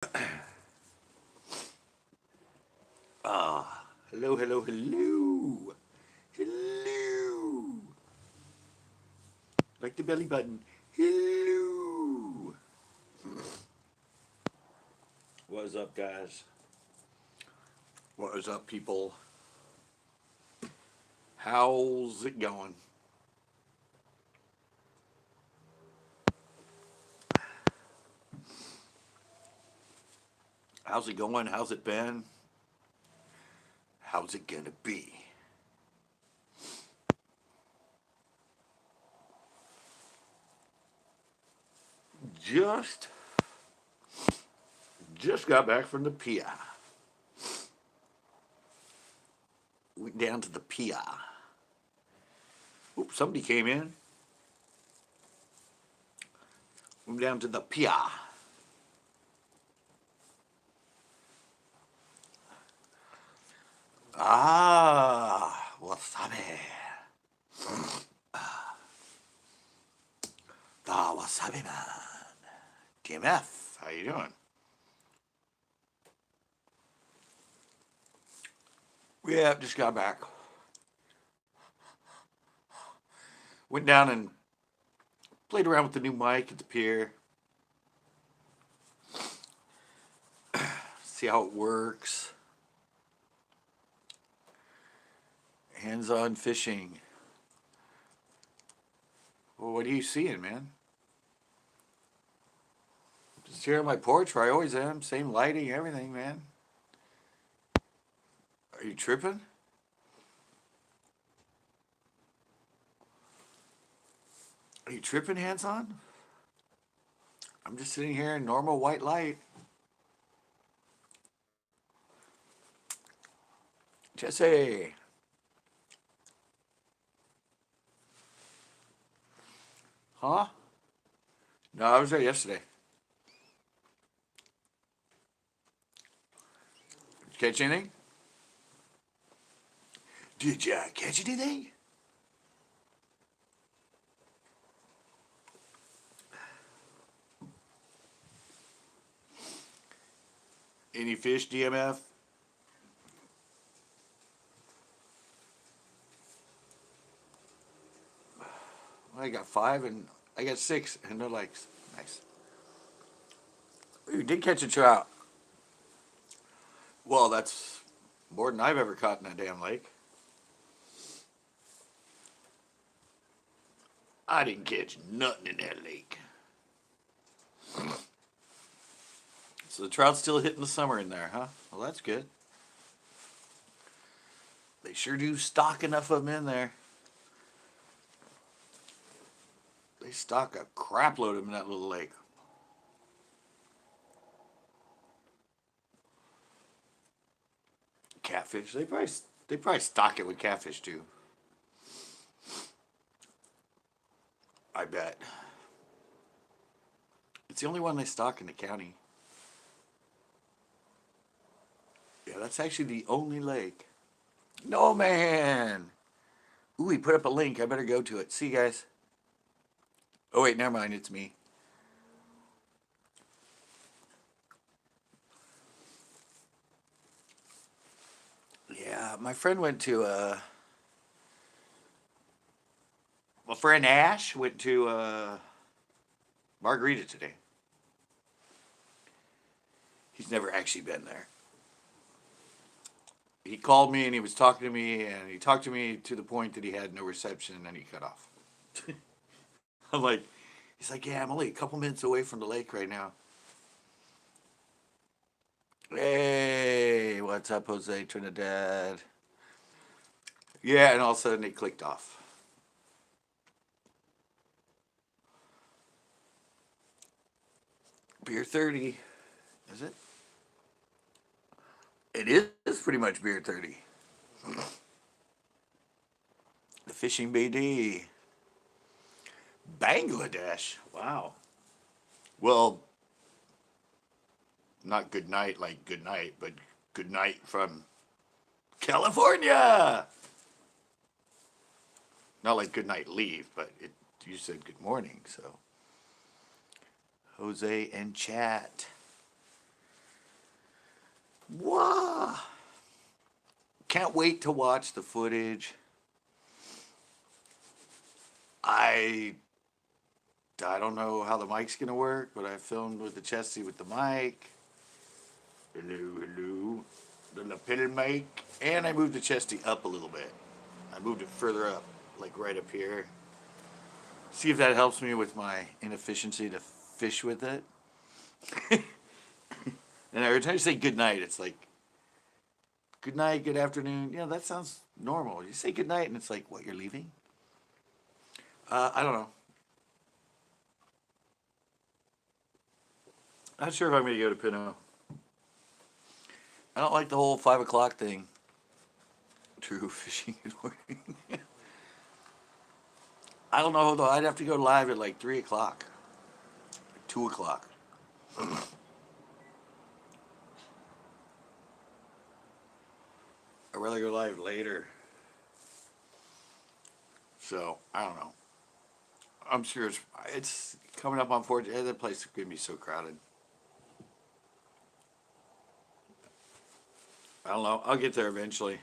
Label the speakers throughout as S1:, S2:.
S1: Hello, hello, hello. Hello. Like the belly button. Hello. What is up, guys? What is up, people? How's it going? How's it going? How's it been? How's it gonna be? Just just got back from the pier. Went down to the pier. Oops, somebody came in. Went down to the pier. Wasabi. The Wasabi Man. TMF, how you doing? Yeah, just got back. Went down and played around with the new mic at the pier. See how it works. Hands-on fishing. Well, what are you seeing, man? Just here on my porch where I always am. Same lighting, everything, man. Are you tripping? Are you tripping, hands-on? I'm just sitting here in normal white light. Jesse. Huh? No, I was there yesterday. Did you catch anything? Did ya catch anything? Any fish, DMF? Well, I got 5 and I got 6 and no legs. Nice. You did catch a trout. Well, that's more than I've ever caught in that damn lake. I didn't catch nothing in that lake. So the trout's still hitting the summer in there, huh? Well, that's good. They sure do stock enough of them in there. They stock a crap load of them in that little lake. Catfish, they probably stock it with catfish too. I bet. It's the only one they stock in the county. Yeah, that's actually the only lake. No, man. Ooh, he put up a link. I better go to it. See you guys. Oh, wait, never mind. It's me. Yeah, my friend went to, my friend Ash went to, Margarita today. He's never actually been there. He called me and he was talking to me and he talked to me to the point that he had no reception and then he cut off. I'm like, he's like, yeah, I'm only a couple minutes away from the lake right now. Hey, what's up, Jose Trinidad? Yeah, and all of a sudden it clicked off. Beer 30. Is it? It is pretty much beer 30. The fishing BD. Bangladesh. Wow. Well, not good night like good night, but good night from California. Not like good night leave, but you said good morning, so. Jose and chat. Wow. Can't wait to watch the footage. I I don't know how the mic's gonna work, but I filmed with the chesty with the mic. Hello, hello. The lapel mic. And I moved the chesty up a little bit. I moved it further up, like right up here. See if that helps me with my inefficiency to fish with it. And every time you say good night, it's like, good night, good afternoon. Yeah, that sounds normal. You say good night, and it's like, what, you're leaving? I don't know. Not sure if I'm going to go to Pinot. I don't like the whole 5 o'clock thing. True fishing in the morning. I don't know though. I'd have to go live at like 3 o'clock, 2 o'clock. I'd rather go live later. So I don't know. I'm sure it's coming up on 4th. That place is gonna be so crowded. I don't know. I'll get there eventually.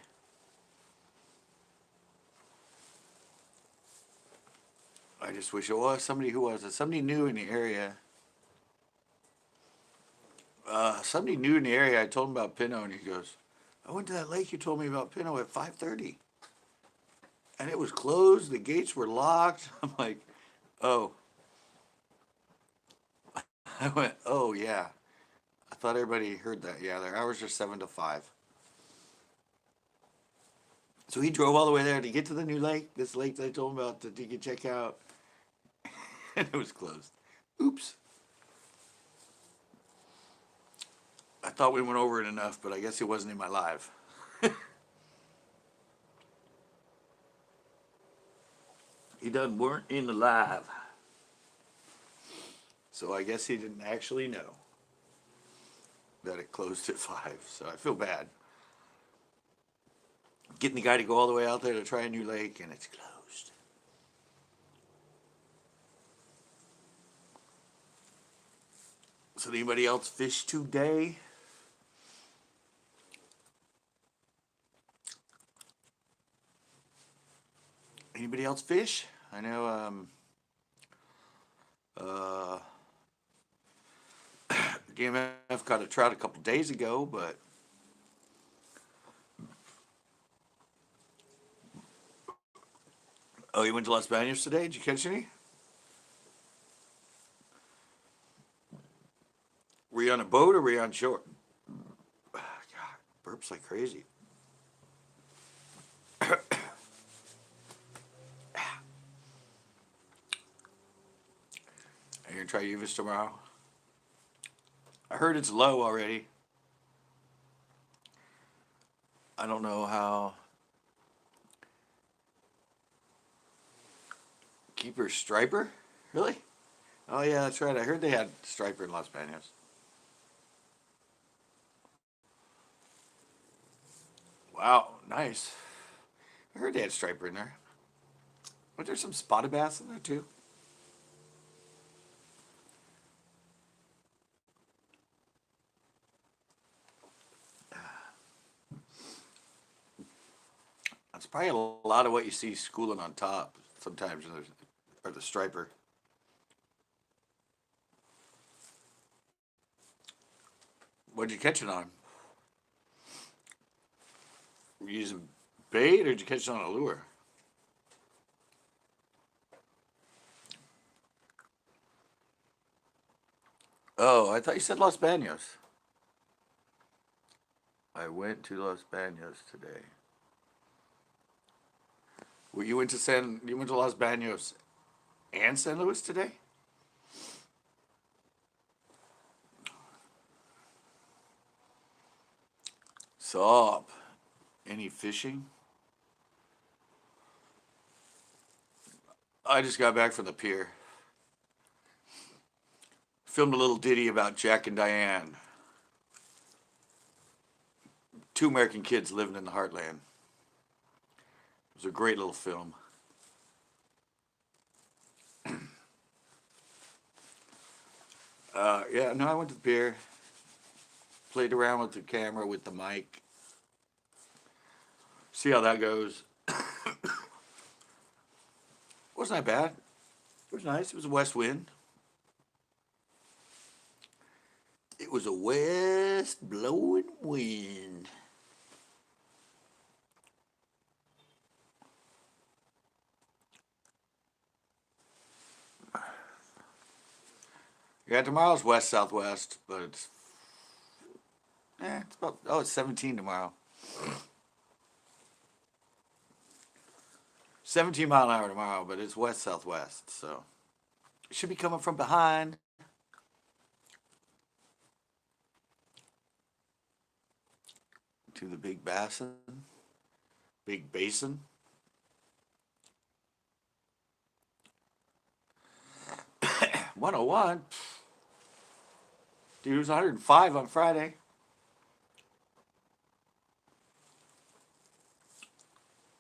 S1: I just wish it was somebody who was somebody new in the area. Somebody new in the area. I told him about Pinot, and he goes, "I went to that lake you told me about Pinot at 5:30, and it was closed. The gates were locked." I'm like, "Oh." I went, "Oh yeah." I thought everybody heard that. Yeah, their hours are 7 to 5. So he drove all the way there to get to the new lake. This lake that I told him about that you could check out, and it was closed. Oops. I thought we went over it enough, but I guess it wasn't in my live. He done weren't in the live. So I guess he didn't actually know that it closed at 5. So I feel bad. Getting the guy to go all the way out there to try a new lake, and it's closed. So did anybody else fish today? Anybody else fish? I know uh, DMF got a trout a couple days ago, but oh, you went to Los Banos today? Did you catch any? Were you on a boat or were you on shore? God, burps like crazy. Are you gonna try Uvis tomorrow? I heard it's low already. I don't know how. Keeper striper? Really? Oh yeah, that's right. I heard they had striper in Los Banos. Wow, nice. I heard they had striper in there. Was there some spotted bass in there too? That's probably a lot of what you see schooling on top sometimes, or the striper. What'd you catch it on? Were you using bait or did you catch it on a lure? Oh, I thought you said Los Banos. I went to Los Banos today. Well, you went to Los Banos and San Luis today? Sup? Any fishing? I just got back from the pier. Filmed a little ditty about Jack and Diane. Two American kids living in the heartland. It was a great little film. Yeah, no, I went to the pier. Played around with the camera, with the mic. See how that goes. Wasn't that bad. It was nice. It was a west wind. It was a west blowing wind. Yeah, tomorrow's west southwest, but it's about, oh, it's 17 tomorrow. 17 mile an hour tomorrow, but it's west southwest, so it should be coming from behind. To the big basin. Big basin. 101. Dude, it was 105 on Friday.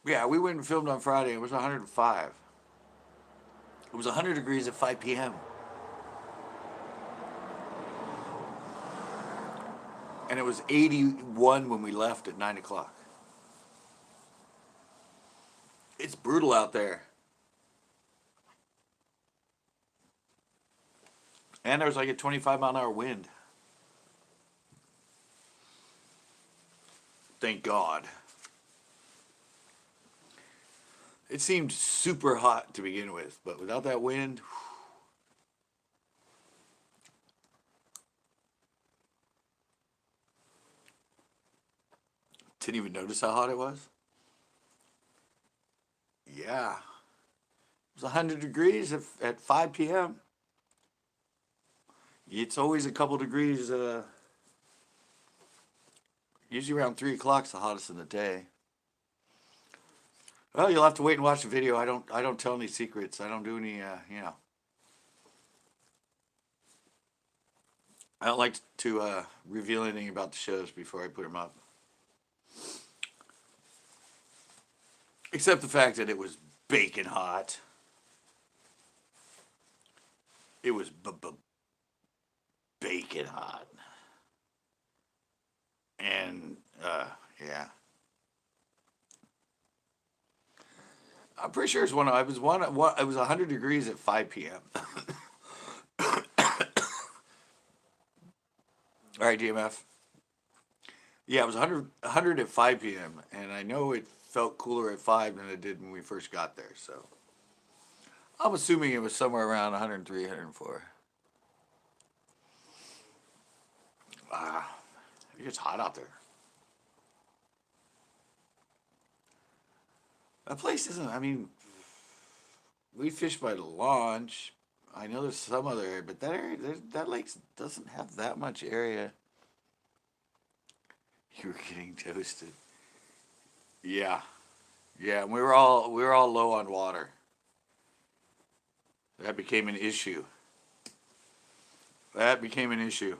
S1: Yeah, we went and filmed on Friday. It was 105. It was 100 degrees at 5 p.m. And it was 81 when we left at 9 o'clock. It's brutal out there. And there was like a 25 mile an hour wind. Thank God. It seemed super hot to begin with, but without that wind, didn't even notice how hot it was. Yeah. It was 100 degrees at 5 p.m. It's always a couple degrees, usually around 3 o'clock is the hottest in the day. Well, you'll have to wait and watch the video. I don't tell any secrets. I don't do any, I don't like to reveal anything about the shows before I put them up. Except the fact that it was baking hot. It was baking hot. And, yeah. I'm pretty sure it was 100 degrees at 5 p.m. All right, DMF. Yeah, it was 100 at 5 p.m. And I know it felt cooler at 5 than it did when we first got there. So I'm assuming it was somewhere around 103, 104. It gets hot out there. That place isn't, I mean, we fish by the launch. I know there's some other area, but that area, that lake doesn't have that much area. You were getting toasted. Yeah. Yeah, and we were all low on water. That became an issue. That became an issue.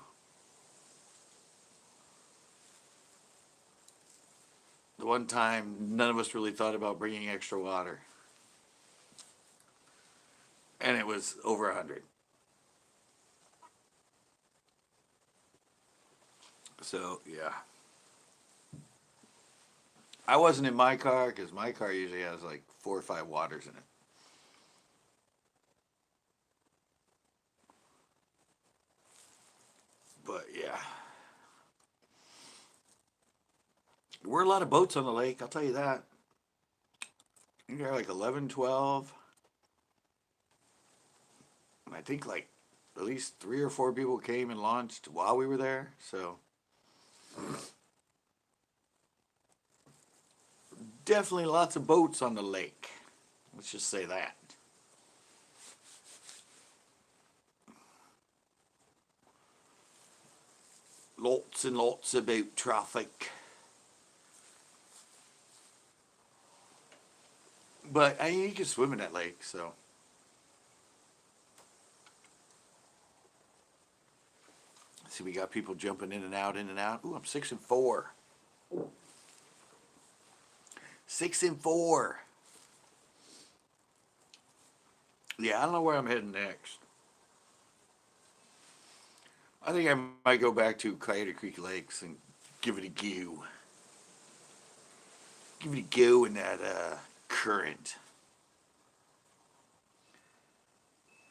S1: The one time, none of us really thought about bringing extra water. And it was over 100. So, yeah. I wasn't in my car because my car usually has like 4 or 5 waters in it. But, yeah. There were a lot of boats on the lake, I'll tell you that. I think there were like 11, 12. And I think like at least 3 or 4 people came and launched while we were there. So definitely lots of boats on the lake. Let's just say that. Lots and lots of boat traffic. But I mean, you can swim in that lake, so. See, we got people jumping in and out, in and out. Ooh, I'm 6 and 4. 6 and 4. Yeah, I don't know where I'm heading next. I think I might go back to Coyote Creek Lakes and give it a go. Give it a go in that current.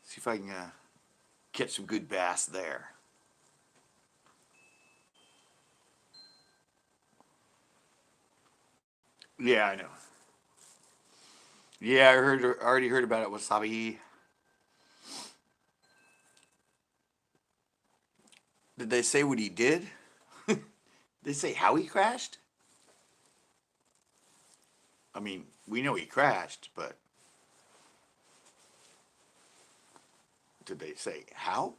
S1: See if I can catch some good bass there. Yeah, I know. Yeah, I already heard about it. Wasabi. Did they say what he did? They say how he crashed? I mean, we know he crashed, but did they say how?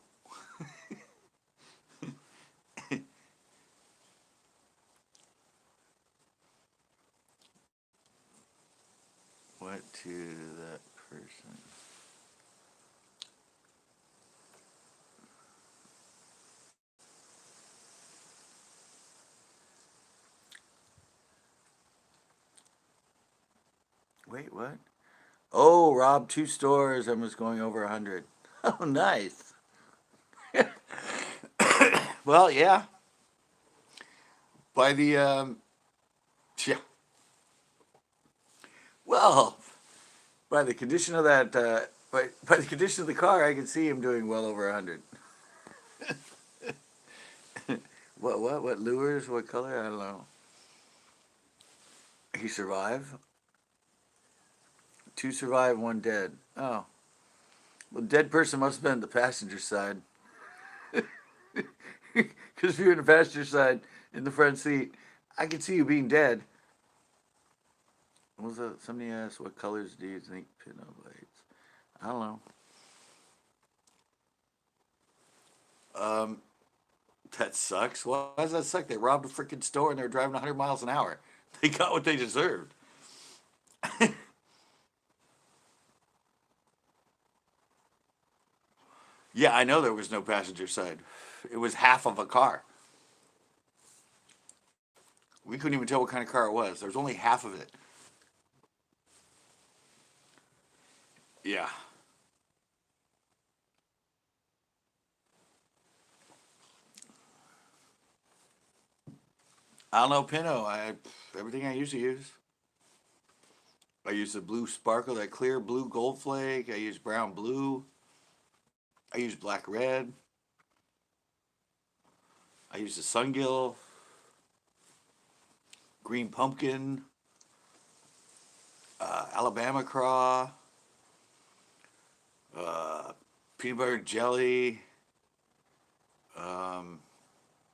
S1: What to that person? Wait, what? Oh, robbed 2 stores and was going over 100. Oh, nice. Well, yeah. By the yeah. Well, by the condition of that, by the condition of the car, I can see him doing well over 100. What lures? What color? I don't know. He survived. Two survived, one dead. Oh, well, dead person must have been the passenger side. Because if you're in the passenger side in the front seat, I can see you being dead. What was that? Somebody asked, "What colors do you think pinto blades?" I don't know. Um, that sucks. Why does that suck? They robbed a freaking store and they were driving 100 miles an hour. They got what they deserved. Yeah, I know there was no passenger side. It was half of a car. We couldn't even tell what kind of car it was. There was only half of it. Yeah. I don't know, Pinot. Everything I usually use. I use the blue sparkle, that clear blue gold flake. I use brown blue. I use black red. I use the sungill, green pumpkin, Alabama craw, uh, peanut butter jelly, um,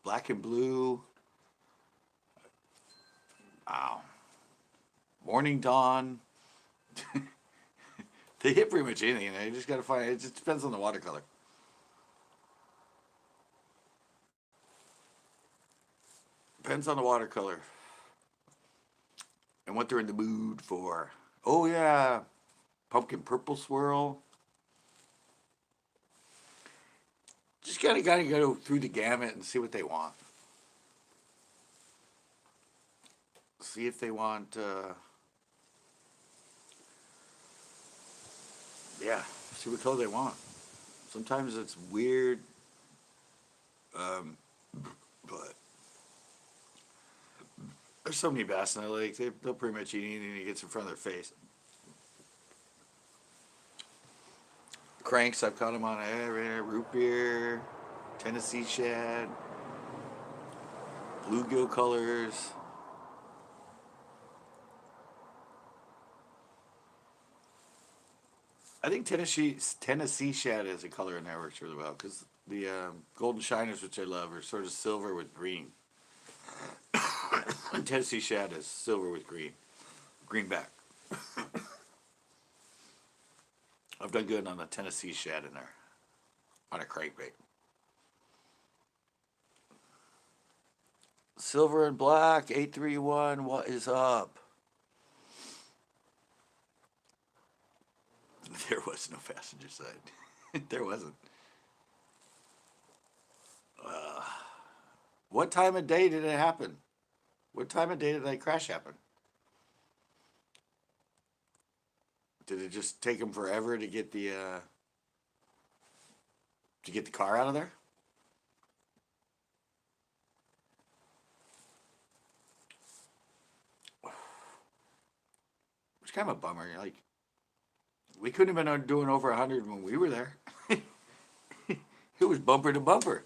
S1: black and blue. Wow. Morning dawn. They hit pretty much anything. You just gotta find. It just depends on the watercolor. Depends on the watercolor and what they're in the mood for. Oh yeah, pumpkin purple swirl. Just gotta go through the gamut and see what they want. See if they want. Yeah, see what color they want. Sometimes it's weird, um, but there's so many bass in that lake. They'll pretty much eat anything that gets in front of their face. Cranks, I've caught them on root beer, Tennessee shad, bluegill colors. I think Tennessee shad is a color in there works really well because the golden shiners, which I love, are sort of silver with green. And Tennessee shad is silver with green, greenback. I've done good on the Tennessee shad in there on a crankbait. Silver and black 831. What is up? There was no passenger side. There wasn't. Uh, what time of day did it happen? What time of day did that crash happen? Did it just take them forever to get the car out of there? It's kind of a bummer. Like, we couldn't have been doing over 100 when we were there. It was bumper to bumper.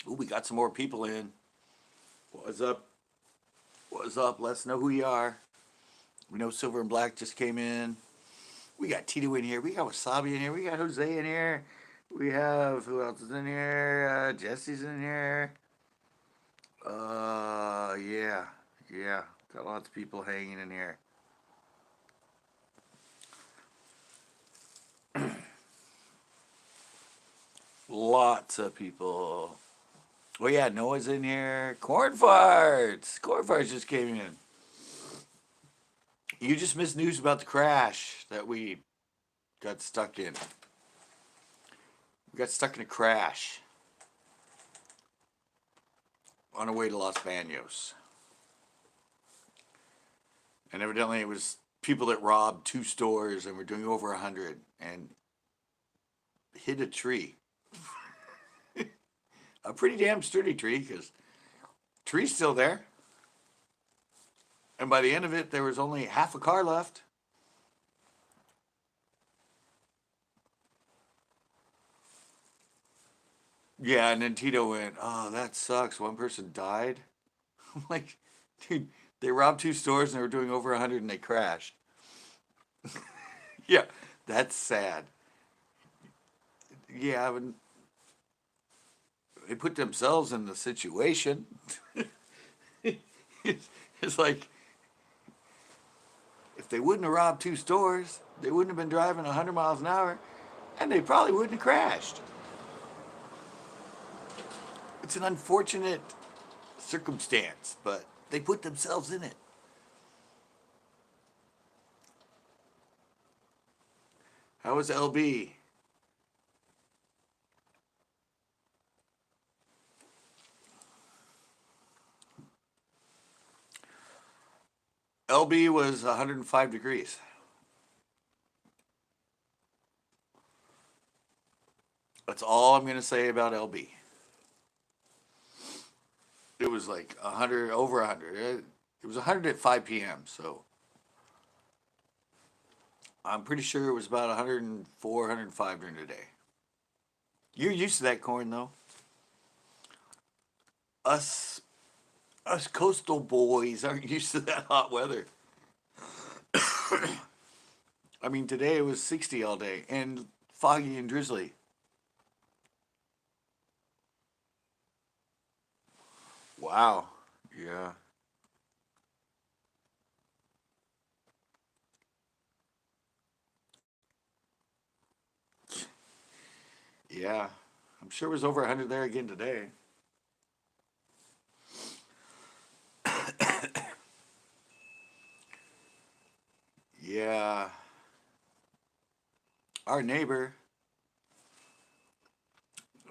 S1: Ooh, we got some more people in. What's up? What's up? Let us know who you are. We know Silver and Black just came in. We got Tito in here. We got Wasabi in here. We got Jose in here. We have, who else is in here? Jesse's in here. Yeah. Yeah. Got lots of people hanging in here. Lots of people. Oh yeah, Noah's in here. Corn farts. Corn farts just came in. You just missed news about the crash that we got stuck in. We got stuck in a crash on our way to Los Banos. And evidently it was people that robbed 2 stores and were doing over 100 and hit a tree. A pretty damn sturdy tree, because tree's still there. And by the end of it, there was only half a car left. Yeah, and then Tito went, oh, that sucks. One person died. I'm like, dude, they robbed 2 stores and they were doing over 100 and they crashed. Yeah, that's sad. Yeah, but they put themselves in the situation. It's like, if they wouldn't have robbed 2 stores, they wouldn't have been driving 100 miles an hour, and they probably wouldn't have crashed. It's an unfortunate circumstance, but they put themselves in it. How was LB? LB was 105 degrees. That's all I'm going to say about LB. It was like 100, over 100. It was 100 at 5 p.m., so I'm pretty sure it was about 104, 105 during the day. You're used to that corn, though. Us coastal boys aren't used to that hot weather. I mean, today it was 60 all day and foggy and drizzly. Wow. Yeah. Yeah. I'm sure it was over 100 there again today. Yeah. Our neighbor,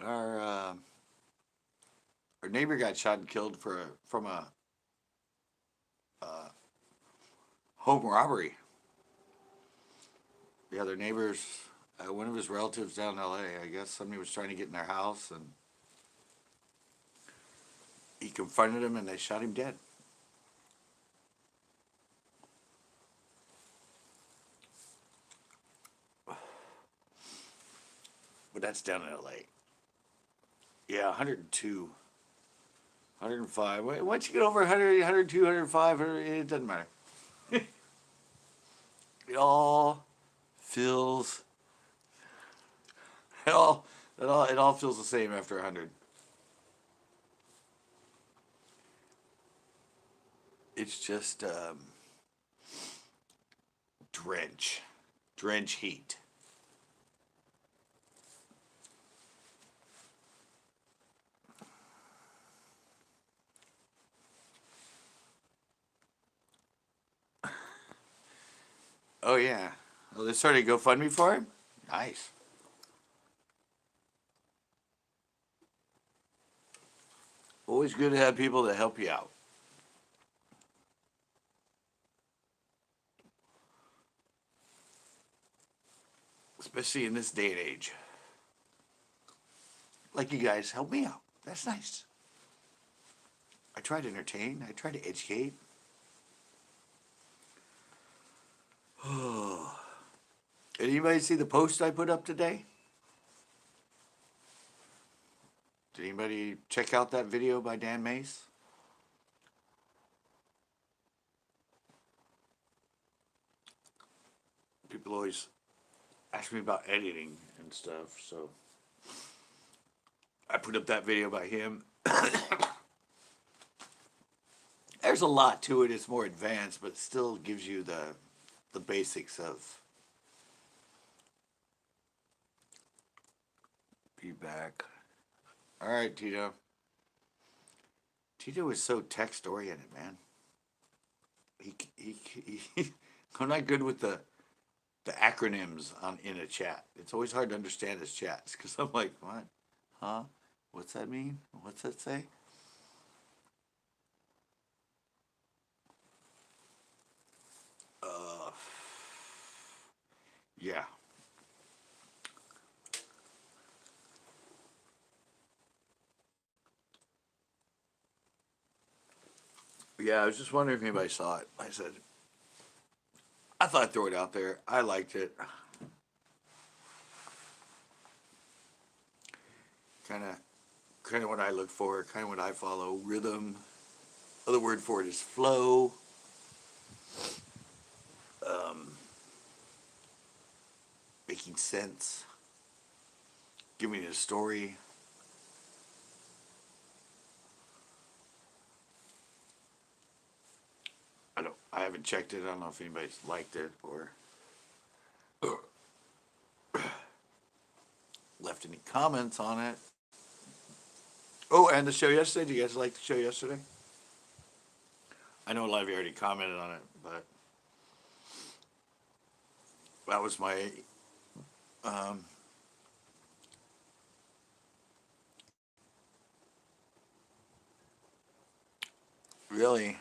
S1: our uh, our neighbor got shot and killed from a uh, home robbery. Yeah, their neighbors, one of his relatives down in L.A. I guess somebody was trying to get in their house and he confronted him and they shot him dead. But that's down in L.A. Yeah, 102, 105. Once you get over 100, 102, 105, it doesn't matter. It all feels, it all feels the same after 100. It's just drench heat. Oh yeah. Well, they started a GoFundMe for him. Nice. Always good to have people that help you out. Especially in this day and age. like you guys help me out. That's nice. I try to entertain. I try to educate. Did anybody see the post I put up today? Did anybody check out that video by Dan Mace? People always ask me about editing and stuff, so I put up that video by him. There's a lot to it. It's more advanced, but it still gives you the basics of feedback. All right, Tito. Tito is so text oriented, man. I'm not good with the acronyms in a chat. It's always hard to understand his chats because I'm like, what? Huh? What's that mean? What's that say? Yeah. Yeah, I was just wondering if anybody saw it. I said, I thought I'd throw it out there. I liked it. Kind of what I look for, kind of what I follow. Rhythm. Other word for it is flow. Making sense. Giving it a story. I haven't checked it. I don't know if anybody's liked it or left any comments on it. Oh, and the show yesterday. Did you guys like the show yesterday? I know a lot of you already commented on it, but that was my really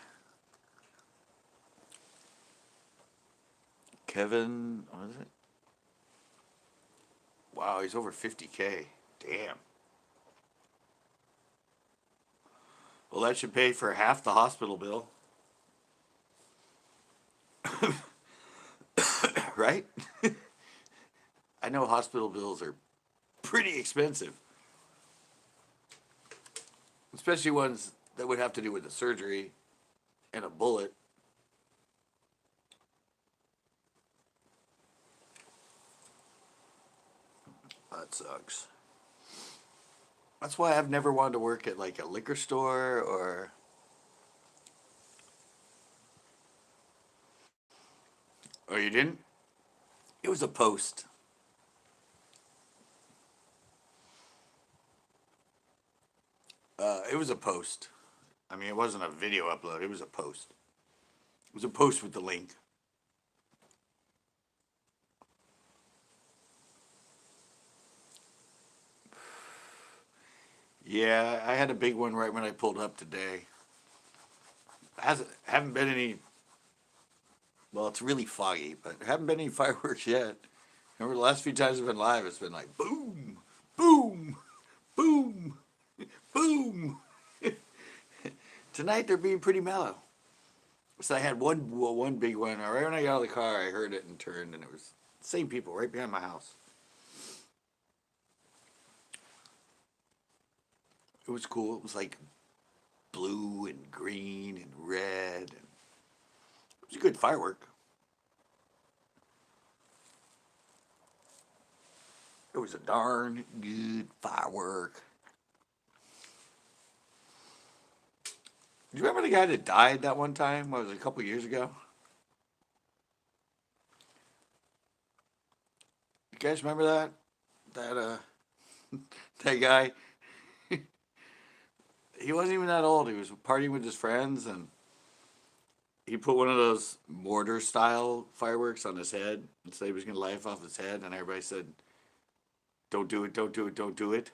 S1: Kevin. What is it? Wow, he's over 50K. Damn. Well, that should pay for half the hospital bill. Right? I know hospital bills are pretty expensive. Especially ones that would have to do with a surgery and a bullet. That sucks. That's why I've never wanted to work at like a liquor store or... Oh, you didn't? It was a post. It was a post. I mean, it wasn't a video upload. It was a post. It was a post with the link. Yeah, I had a big one right when I pulled up today. Haven't been any. Well, it's really foggy, but there haven't been any fireworks yet. Remember the last few times I've been live, it's been like boom, boom, boom, boom. Tonight they're being pretty mellow. So I had one big one. Right when I got out of the car, I heard it and turned, and it was the same people right behind my house. It was cool. It was like blue and green and red. And it was a good firework. It was a darn good firework. Do you remember the guy that died that one time? What was it, a couple years ago? You guys remember that? That guy. He wasn't even that old. He was partying with his friends, and he put one of those mortar style fireworks on his head and said he was going to light off his head, and everybody said, "Don't do it! Don't do it! Don't do it!"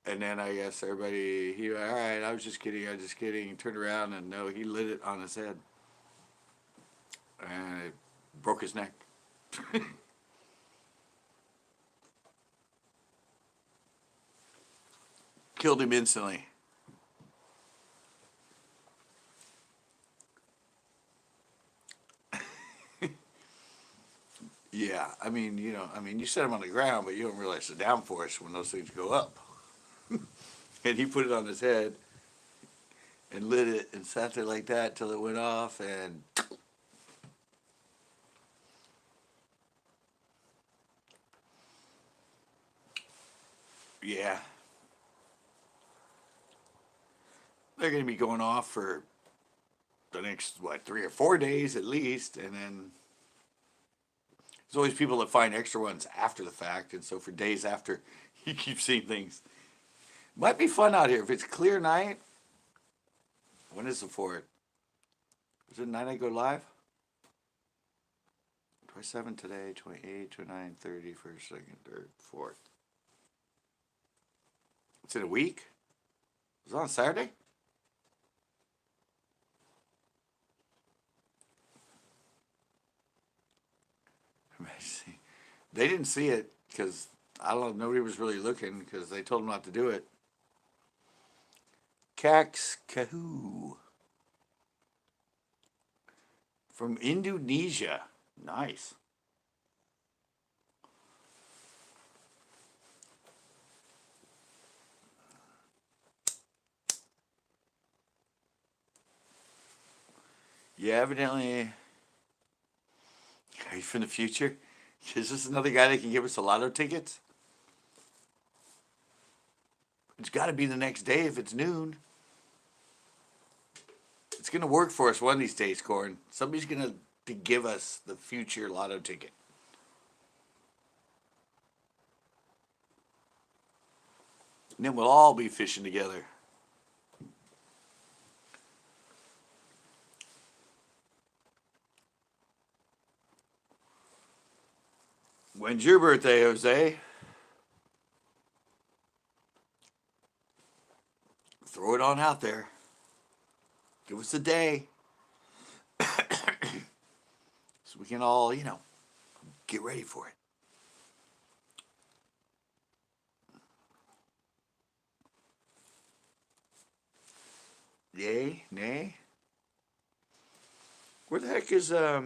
S1: And then I guess everybody, all right, I was just kidding. I was just kidding. He turned around and no, he lit it on his head, and it broke his neck. Killed him instantly. Yeah, I mean, you set him on the ground, but you don't realize the downforce when those things go up. And he put it on his head and lit it and sat there like that till it went off, and yeah, they're going to be going off for the next, 3 or 4 days at least, and then there's always people that find extra ones after the fact, and so for days after, you keep seeing things. Might be fun out here if it's clear night. When is the fourth? Is it night I go live? 27 today, 28, 29, 30, 1st, 2nd, 3rd, 4th. It's in a week? Is it on Saturday? They didn't see it because, I don't know, nobody was really looking because they told them not to do it. Cax Kahoo from Indonesia. Nice. Yeah, evidently. Are you from the future? Is this another guy that can give us the lotto tickets? It's got to be the next day if it's noon. It's going to work for us one of these days, Corn. Somebody's going to give us the future lotto ticket. And then we'll all be fishing together. When's your birthday, Jose? Throw it on out there. Give us a day. So we can all, get ready for it. Yay? Nay? Where the heck is, I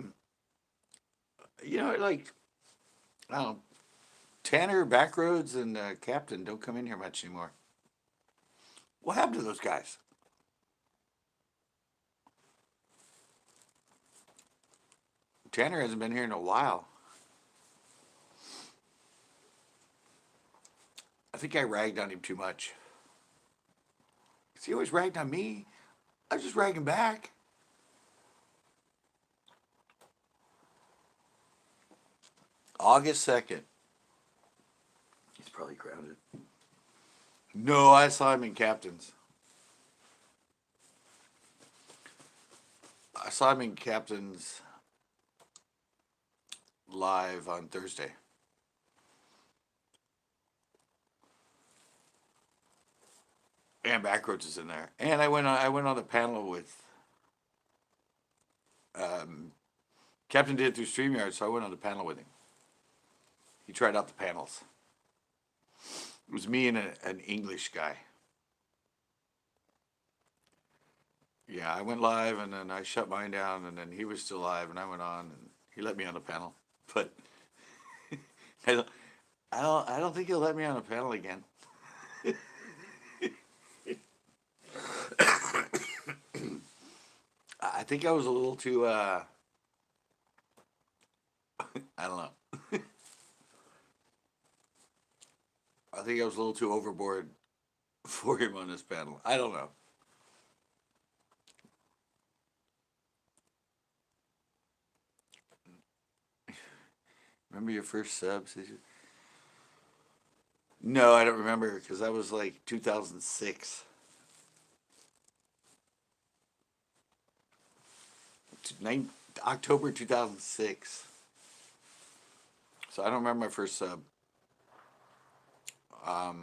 S1: don't know, Tanner, Backroads, and Captain don't come in here much anymore. What happened to those guys? Tanner hasn't been here in a while. I think I ragged on him too much. He always ragged on me. I was just ragging back. August 2nd. He's probably grounded. No, I saw him in Captain's. I saw him in Captain's live on Thursday. And Backroads is in there. And I went on the panel with Captain did it through StreamYard, so I went on the panel with him. He tried out the panels. It was me and an English guy. Yeah, I went live and then I shut mine down and then he was still live and I went on and he let me on the panel. But I don't think he'll let me on the panel again. I think I was a little too I don't know. I think I was a little too overboard for him on this panel. I don't know. Remember your first subs? No, I don't remember because that was like 2006. October 2006. So I don't remember my first sub. At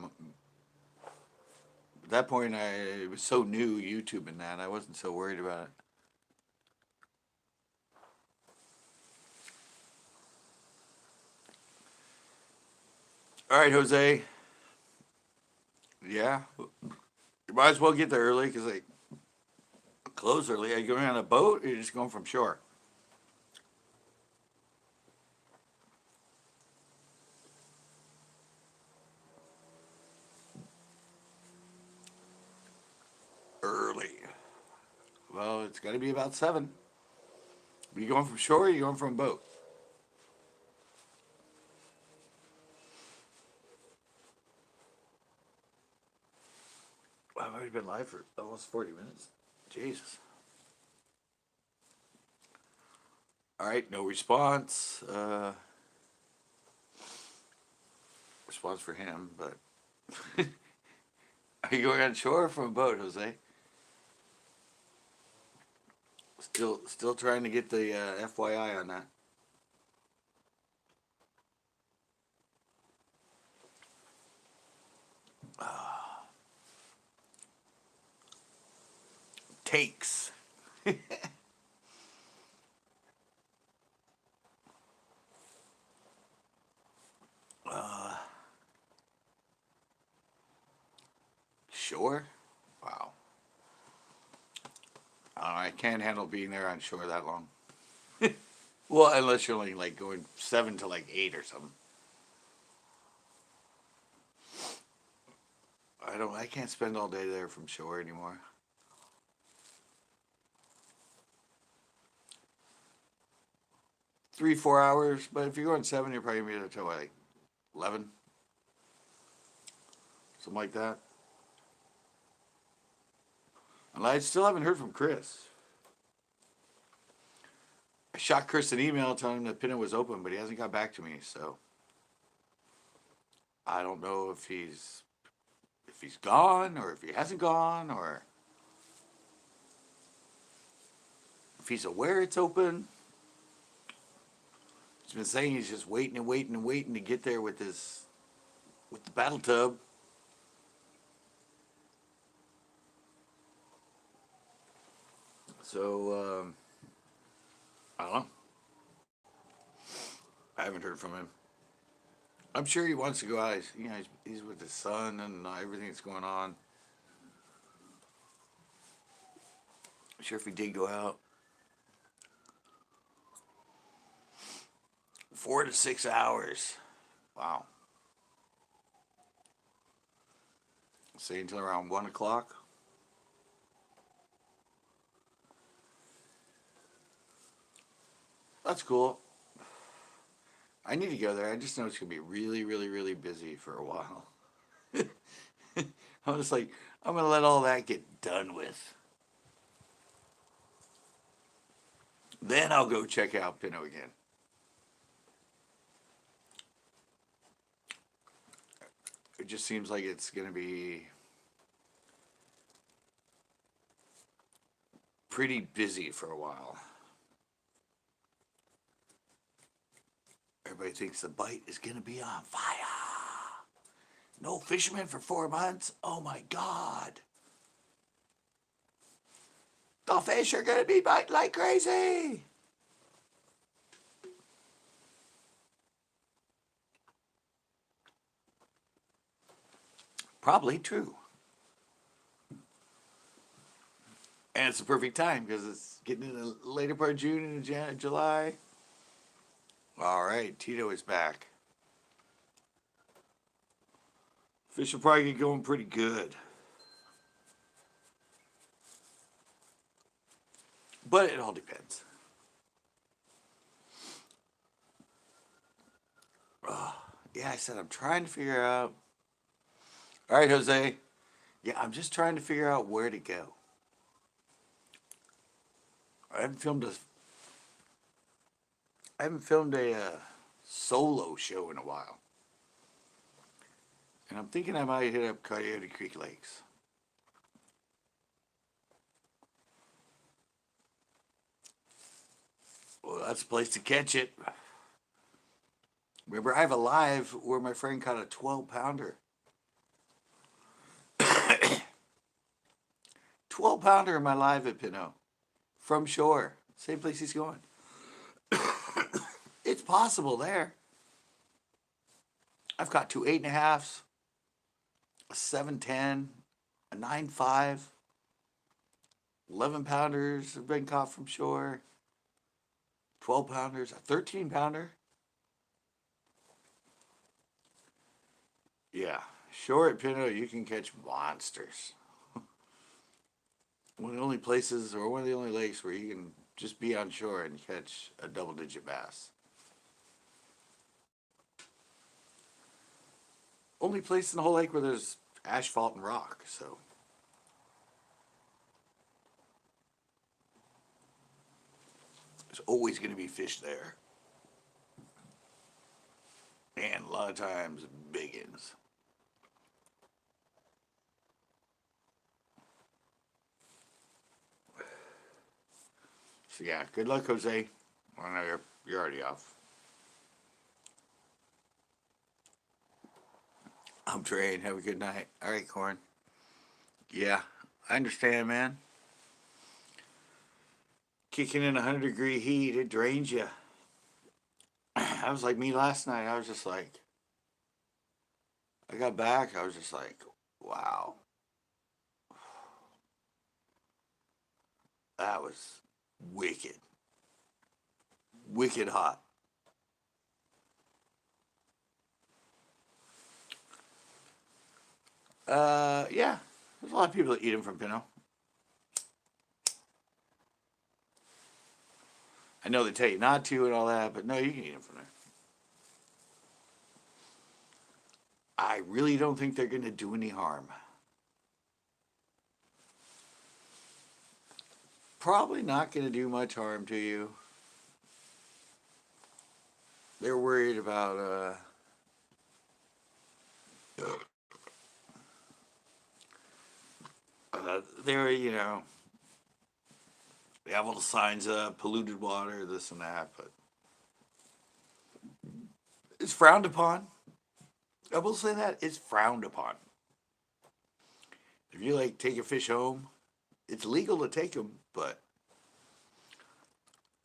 S1: that point, I was so new YouTube and that I wasn't so worried about it. All right, Jose. Yeah. You might as well get there early because they close early. Are you going on a boat or are you just going from shore? Early. Well, it's got to be about 7. Are you going from shore or are you going from a boat? Well, I've already been live for almost 40 minutes. Jesus. All right, no response. Response for him, but are you going on shore or from a boat, Jose? Still trying to get the FYI on that. Takes. Shore? Wow. I can't handle being there on shore that long. Well, unless you're only like going 7 to like 8 or something. I can't spend all day there from shore anymore. 3, 4 hours, but if you're going 7, you're probably gonna be there till like 11, something like that. And I still haven't heard from Chris. I shot Chris an email telling him that Pinot was open, but he hasn't got back to me. So I don't know if he's gone or if he hasn't gone or if he's aware it's open. He's been saying he's just waiting and waiting and waiting to get there with the battle tub. So I don't know. I haven't heard from him. I'm sure he wants to go out. He's with his son and everything that's going on. I'm sure if he did go out, 4 to 6 hours. Wow. Say until around 1 o'clock. That's cool. I need to go there. I just know it's gonna be really, really, really busy for a while. I'm just like, I'm gonna let all that get done with. Then I'll go check out Pinot again. It just seems like it's gonna be pretty busy for a while. Everybody thinks the bite is gonna be on fire. No fishermen for 4 months? Oh my God. The fish are gonna be biting like crazy. Probably true. And it's the perfect time because it's getting in the later part of June and July. All right, Tito is back. Fish will probably get going pretty good. But it all depends. Yeah, I said I'm trying to figure out. All right, Jose. Yeah, I'm just trying to figure out where to go. I haven't filmed a solo show in a while. And I'm thinking I might hit up Coyote Creek Lakes. Well, that's a place to catch it. Remember, I have a live where my friend caught a 12-pounder. 12-pounder in my live at Pinot. From shore. Same place he's going. It's possible there. I've caught 2 8.5s, a 710, a 9.5, 11 pounders have been caught from shore, 12 pounders, a 13 pounder. Yeah, shore at Pinto, you can catch monsters. One of the only places, or one of the only lakes where you can just be on shore and catch a double-digit bass. Only place in the whole lake where there's asphalt and rock, so. There's always going to be fish there. And a lot of times, big ones. So yeah, good luck, Jose. Well, no, you're already off. I'm Trey, and have a good night. All right, Corn. Yeah, I understand, man. Kicking in 100-degree heat, it drains you. I was like me last night. I was just like, I got back. I was just like, wow, that was wicked, wicked hot. Yeah, there's a lot of people that eat them from Pinot. I know they tell you not to and all that, but no, you can eat them from there. I really don't think they're going to do any harm. Probably not going to do much harm to you. They're worried about, they're, they have all the signs up, polluted water, this and that, but it's frowned upon. I will say that it's frowned upon. If you like take a fish home, it's legal to take them, but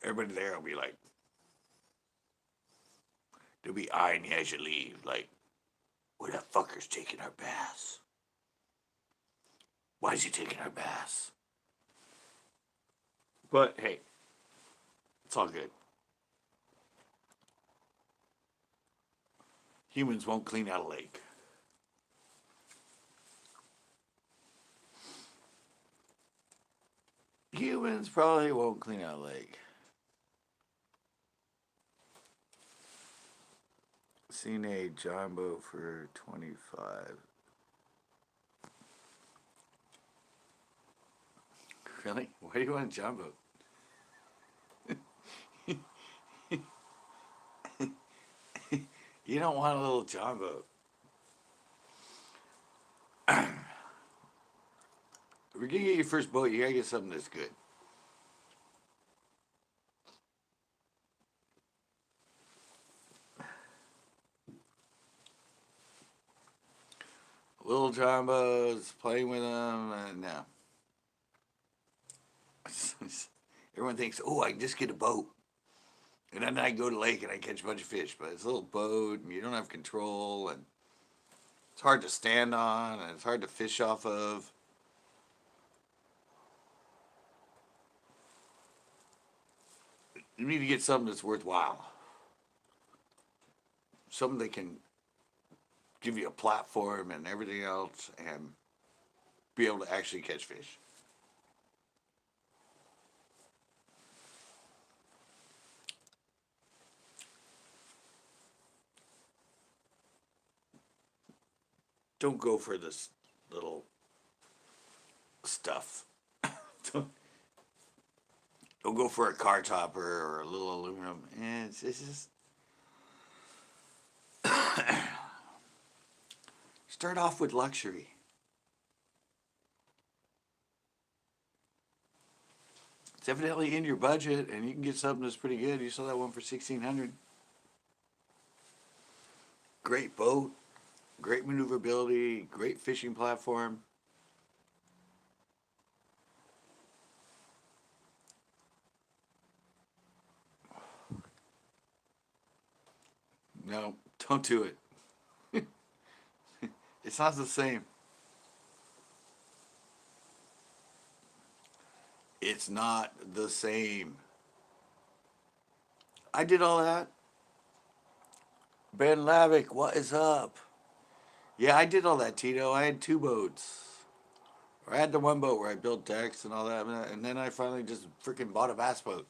S1: everybody there will be like, they'll be eyeing you as you leave, like, where that fucker's taking our bass? Why is he taking our bass? But hey, it's all good. Humans won't clean out a lake. Humans probably won't clean out a lake. Seen a John boat for 25. Really? Why do you want a John boat? You don't want a little John boat. If you're gonna get your first boat, you gotta get something that's good. Little John boats, playing with them, no. Everyone thinks, oh, I can just get a boat. And then I go to the lake and I catch a bunch of fish. But it's a little boat and you don't have control and it's hard to stand on and it's hard to fish off of. You need to get something that's worthwhile. Something that can give you a platform and everything else and be able to actually catch fish. Don't go for this little stuff. don't, don't go for a car topper or a little aluminum. It's just start off with luxury. It's evidently in your budget, and you can get something that's pretty good. You saw that one for $1,600. Great boat, great maneuverability, great fishing platform. No, don't do it. It's not the same. It's not the same. I did all that. Ben Lavick, what is up? Yeah, I did all that, Tito. I had two boats. Or I had the one boat where I built decks and all that, and then I finally just freaking bought a bass boat,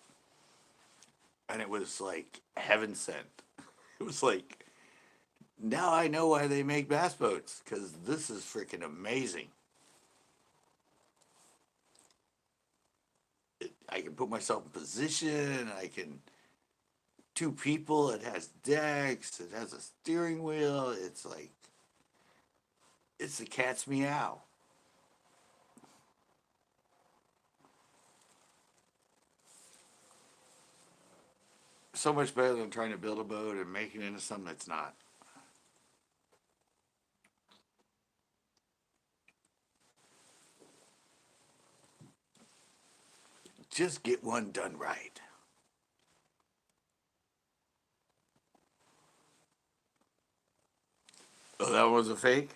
S1: and it was like heaven sent. It was like now I know why they make bass boats because this is freaking amazing. I can put myself in position. I can two people. It has decks. It has a steering wheel. It's like it's the cat's meow. So much better than trying to build a boat and make it into something that's not. Just get one done right. Oh, that was a fake?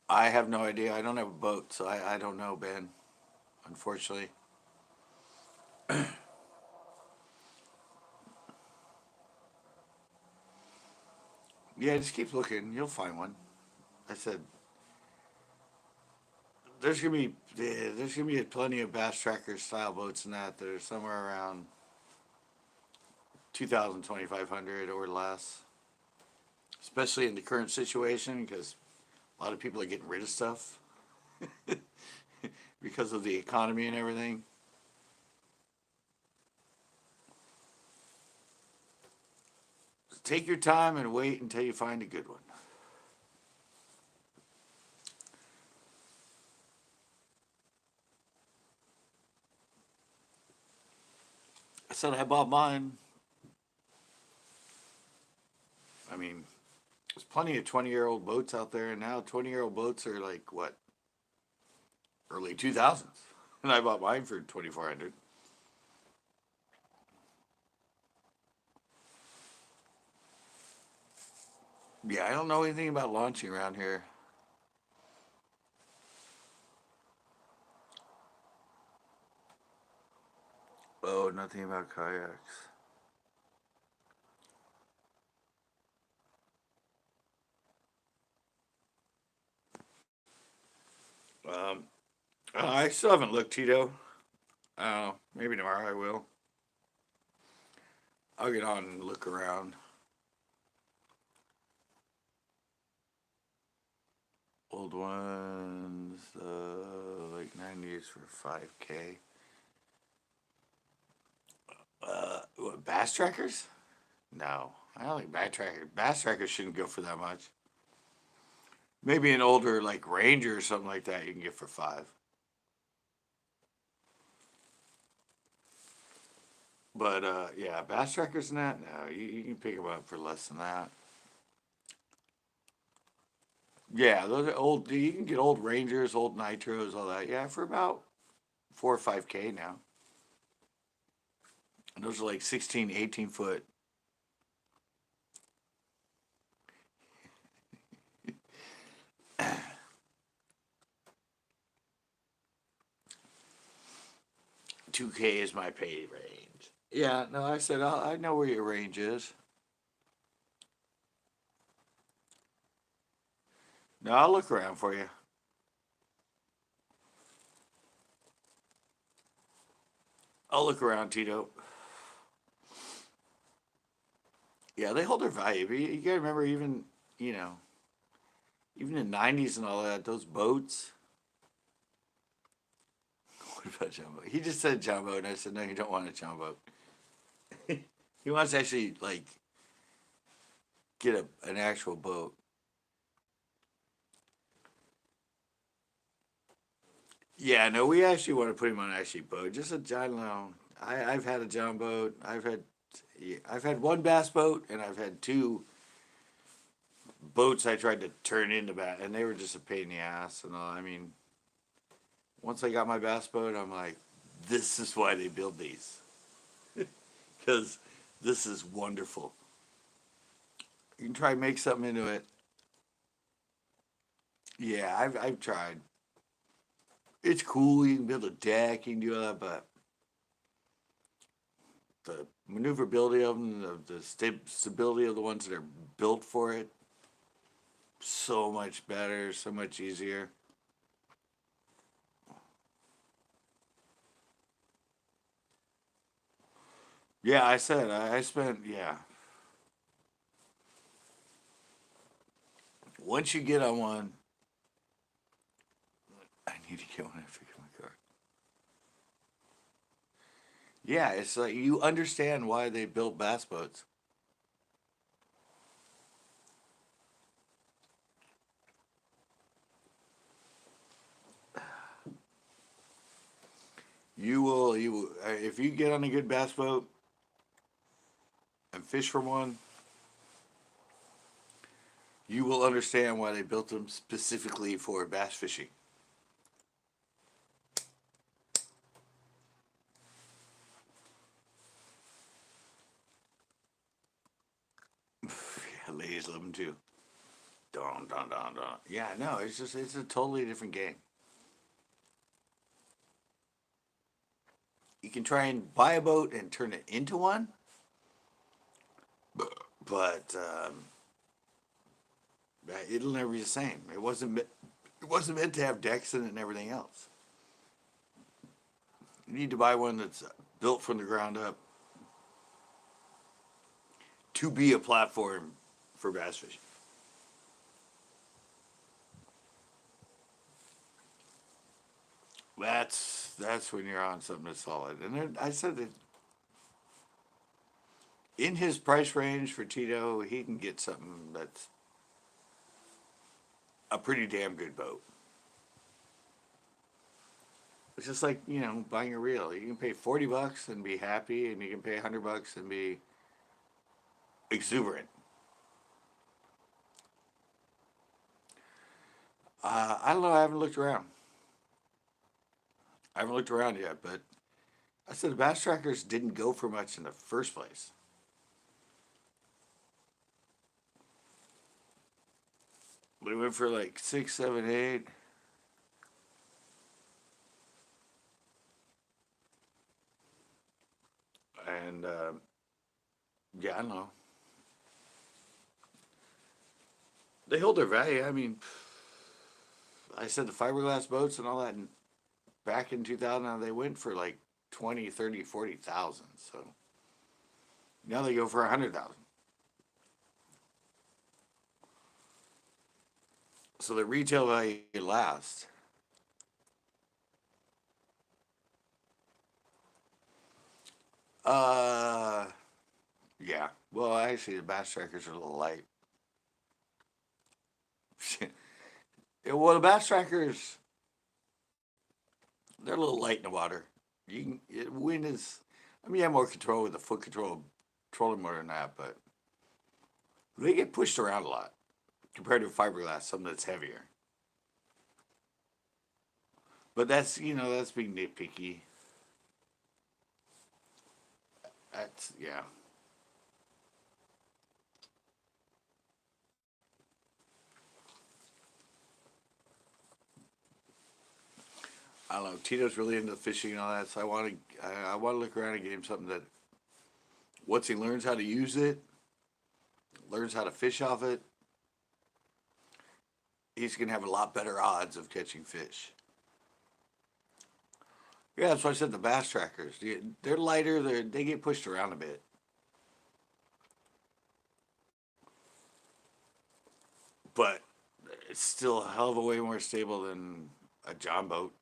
S1: I have no idea. I don't have a boat, so I don't know, Ben, unfortunately. Yeah, just keep looking. You'll find one. I said, there's gonna be plenty of bass tracker style boats in that are somewhere around 2,000, 2,500 or less. Especially in the current situation, because a lot of people are getting rid of stuff because of the economy and everything. Take your time and wait until you find a good one. I said I bought mine. I mean, there's plenty of 20-year-old boats out there, and now 20-year-old boats are like what, early 2000s, and I bought mine for 2,400. Yeah, I don't know anything about launching around here. Oh, nothing about kayaks. Um, I still haven't looked, Tito. Maybe tomorrow I will. I'll get on and look around. Old ones, like 90s for 5K. What, bass trackers? No, I don't think bass trackers shouldn't go for that much. Maybe an older like Ranger or something like that you can get for five. But yeah, bass trackers and that, no, you can pick them up for less than that. Yeah, those are old. You can get old Rangers, old Nitros, all that. Yeah, for about 4 or 5K now. And those are like 16, 18 foot. 2K is my pay range. Yeah, no, I said I know where your range is. No, I'll look around for you. I'll look around, Tito. Yeah, they hold their value. But you gotta remember, even you know, even in '90s and all that, those boats. What about John boat? He just said John boat, and I said no, you don't want a John boat. He wants to actually like get an actual boat. Yeah, no, we actually want to put him on actually boat. Just a John Low. I've had a John boat. Yeah, I've had one bass boat, and I've had two boats I tried to turn into bass, and they were just a pain in the ass and all. I mean, once I got my bass boat, I'm like, this is why they build these, because this is wonderful. You can try and make something into it. Yeah, I've tried. It's cool. You can build a deck. You can do all that, but the maneuverability of them, the stability of the ones that are built for it, so much better, so much easier. Yeah, I said I spent yeah. Once you get on one, I need to get one. I fix my car. Yeah, it's like you understand why they built bass boats. If you get on a good bass boat and fish from one, you will understand why they built them specifically for bass fishing. Yeah, ladies love them too. Don don don don. Yeah, no, it's a totally different game. You can try and buy a boat and turn it into one, but it'll never be the same. It wasn't meant to have decks in it and everything else. You need to buy one that's built from the ground up to be a platform for bass fishing. That's when you're on something that's solid. And then I said that in his price range for Tito, he can get something that's a pretty damn good boat. It's just like, buying a reel. You can pay $40 and be happy, and you can pay $100 and be exuberant. I don't know. I haven't looked around. I haven't looked around yet, but I said the bass trackers didn't go for much in the first place. We went for like six, seven, eight, and yeah, I don't know. They hold their value. I mean, I said the fiberglass boats and all that, and back in 2000, they went for like 20, 30, 40,000. So now they go for 100,000. So the retail value lasts. Uh, yeah. Well, actually, the bass trackers are a little light. Yeah, well, the bass trackers, they're a little light in the water. Wind is, I mean, you have more control with the foot control, trolling motor than that, but they get pushed around a lot compared to fiberglass, something that's heavier. But that's being nitpicky. Yeah. I don't know. Tito's really into fishing and all that, so I want to look around and get him something that once he learns how to use it, learns how to fish off it, he's gonna have a lot better odds of catching fish. Yeah, that's why I said the bass trackers. They're lighter. They get pushed around a bit, but it's still a hell of a way more stable than a john boat,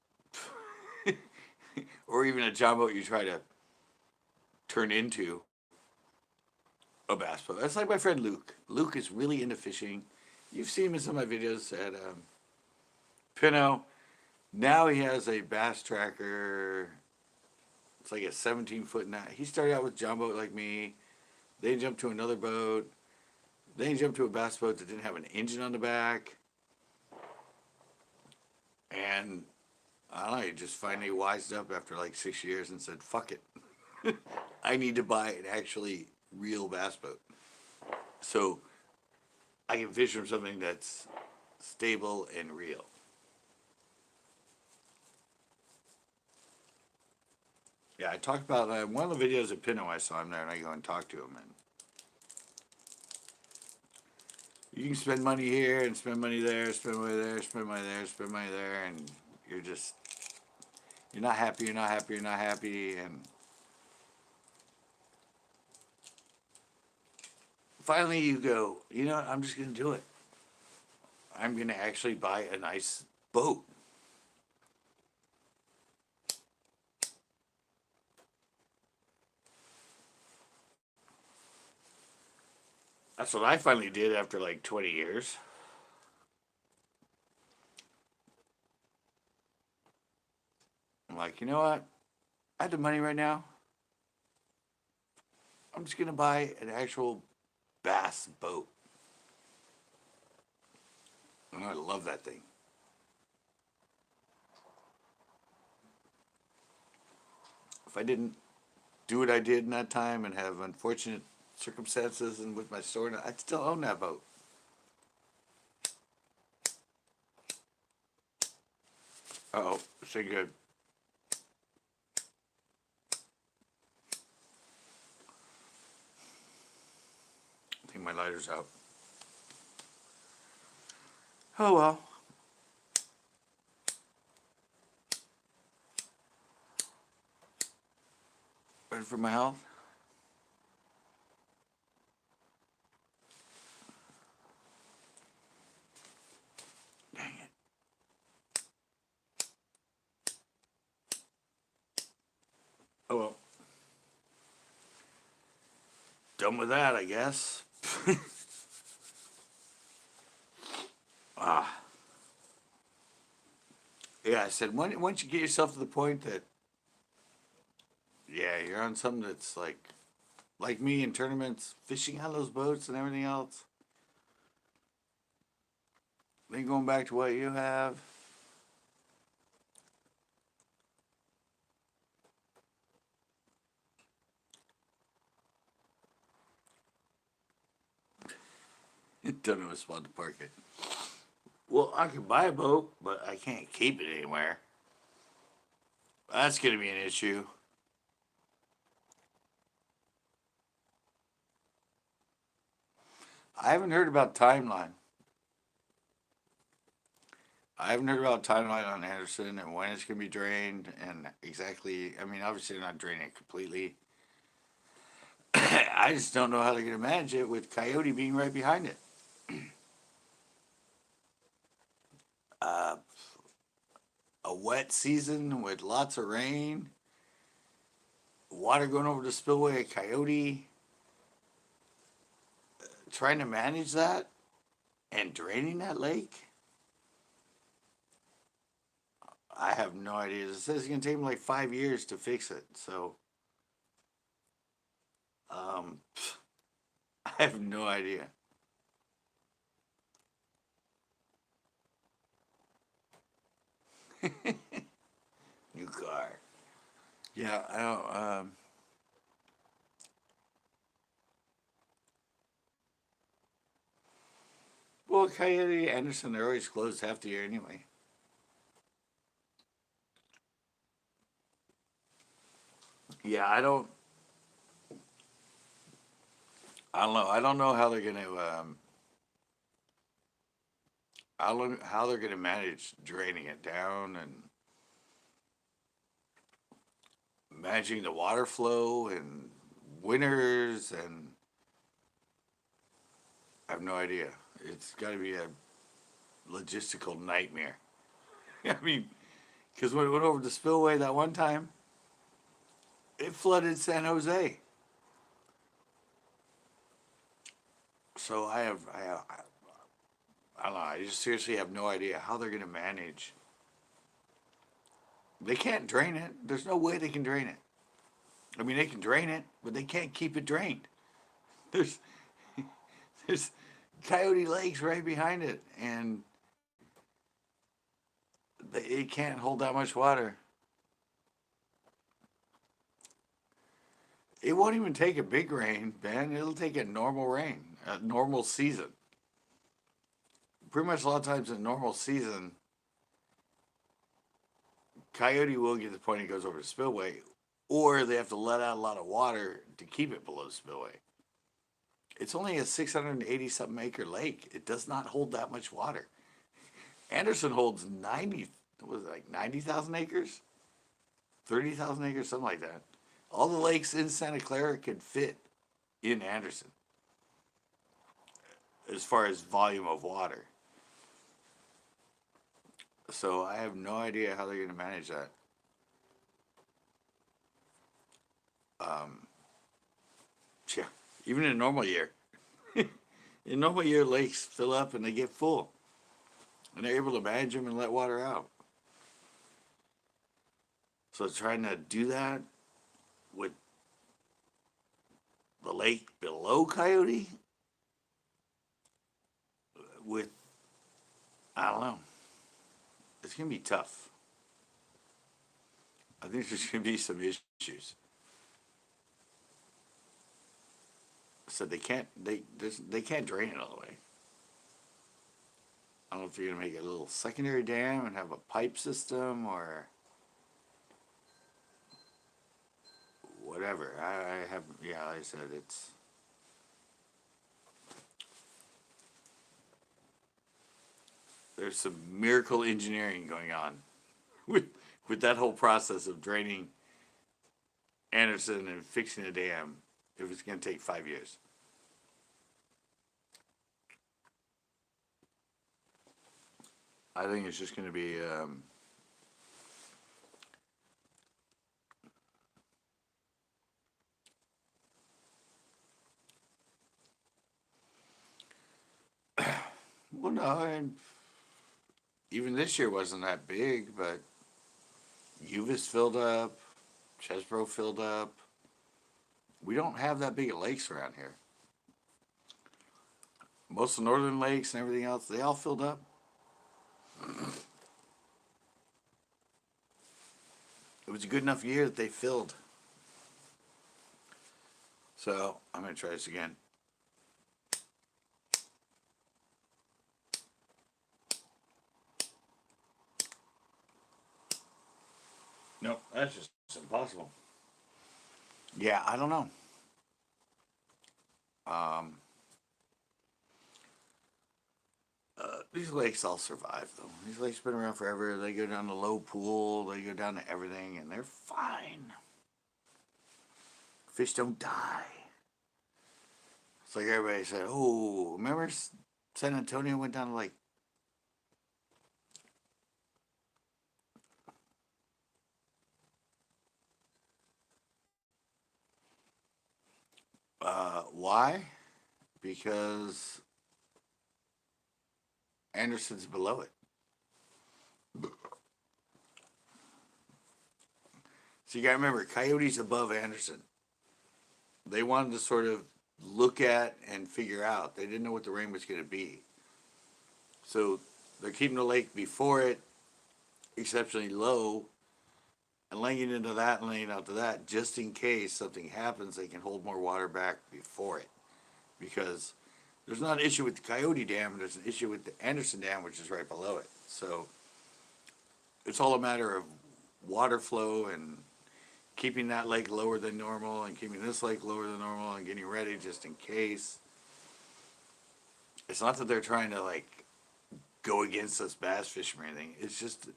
S1: or even a john boat you try to turn into a bass boat. That's like my friend Luke. Luke is really into fishing. You've seen him in some of my videos at Pinot. Now he has a bass tracker. It's like a 17-foot now. He started out with john boat like me. Then he jumped to another boat. Then he jumped to a bass boat that didn't have an engine on the back. And I don't know, he just finally wised up after like 6 years and said, fuck it. I need to buy an actually real bass boat. So I can fish from something that's stable, and real. Yeah, I talked about one of the videos of Pinto. I saw him there, and I go and talk to him, and you can spend money here and spend money there, spend money there, spend money there, spend money there, and you're just you're not happy, you're not happy, you're not happy, and finally you go, you know what, I'm just gonna do it. I'm gonna actually buy a nice boat. That's what I finally did after like 20 years. I'm like, you know what? I have the money right now. I'm just gonna buy an actual bass boat. And I love that thing. If I didn't do what I did in that time and have unfortunate circumstances and with my store, I'd still own that boat. Oh, say good. I think my lighter's out. Oh well. Ready for my health? Dang it. Oh well. Done with that, I guess. ah. Yeah, I said once you get yourself to the point that yeah, you're on something that's like me in tournaments, fishing on those boats and everything else. Then going back to what you have. Don't know a spot to park it. Well, I can buy a boat, but I can't keep it anywhere. That's going to be an issue. I haven't heard about timeline. I haven't heard about timeline on Anderson and when it's going to be drained and exactly. I mean, obviously they're not draining it completely. I just don't know how they're going to manage it with Coyote being right behind it. Uh, a wet season with lots of rain, water going over the spillway at Coyote, trying to manage that and draining that lake. I have no idea. It says it's going to take them like 5 years to fix it. So, um, I have no idea. New car. Yeah, I don't. Well, Coyote, Anderson, they're always closed half the year anyway. Yeah, I don't. I don't know. I don't know how they're going to. I don't know how they're going to manage draining it down and managing the water flow and winters, and I have no idea. It's got to be a logistical nightmare. I mean, because when it went over the spillway that one time, it flooded San Jose. So I don't know. I just seriously have no idea how they're going to manage. They can't drain it. There's no way they can drain it. I mean, they can drain it, but they can't keep it drained. There's there's Coyote Lake's right behind it, and it can't hold that much water. It won't even take a big rain, Ben. It'll take a normal rain, a normal season. pretty much a lot of times in normal season, coyote will get to the point it goes over the spillway, or they have to let out a lot of water to keep it below the spillway. It's only a 680 something acre lake. It does not hold that much water. Anderson holds 90, was it like 90,000 acres? 30,000 acres, something like that. All the lakes in Santa Clara could fit in Anderson as far as volume of water. So I have no idea how they're going to manage that. Yeah, even in a normal year. In a normal year, lakes fill up and they get full. And they're able to manage them and let water out. So trying to do that with the lake below Coyote, with, I don't know, it's going to be tough. I think there's going to be some issues. So they can't drain it all the way. I don't know if you're going to make a little secondary dam and have a pipe system or whatever. I have, yeah, like I said, there's some miracle engineering going on with that whole process of draining Anderson and fixing a dam. If it's going to take 5 years. I think it's just going to be well, no, and even this year wasn't that big, but Uvis filled up, Chesbro filled up. We don't have that big of lakes around here. Most of the northern lakes and everything else, they all filled up. It was a good enough year that they filled. So I'm going to try this again. Nope, that's just impossible. Yeah, I don't know. These lakes all survive, though. These lakes have been around forever. They go down to Low Pool, they go down to everything, and they're fine. Fish don't die. It's like everybody said, oh, remember San Antonio went down to like why? Because Anderson's below it. So you gotta remember, Coyote's above Anderson. They wanted to sort of look at and figure out. They didn't know what the rain was gonna be. So they're keeping the lake before it exceptionally low and laying it into that and laying it out to that, just in case something happens, they can hold more water back before it. Because there's not an issue with the Coyote Dam, there's an issue with the Anderson Dam, which is right below it. So it's all a matter of water flow and keeping that lake lower than normal and keeping this lake lower than normal and getting ready just in case. It's not that they're trying to like go against us bass fishing or anything. It's just,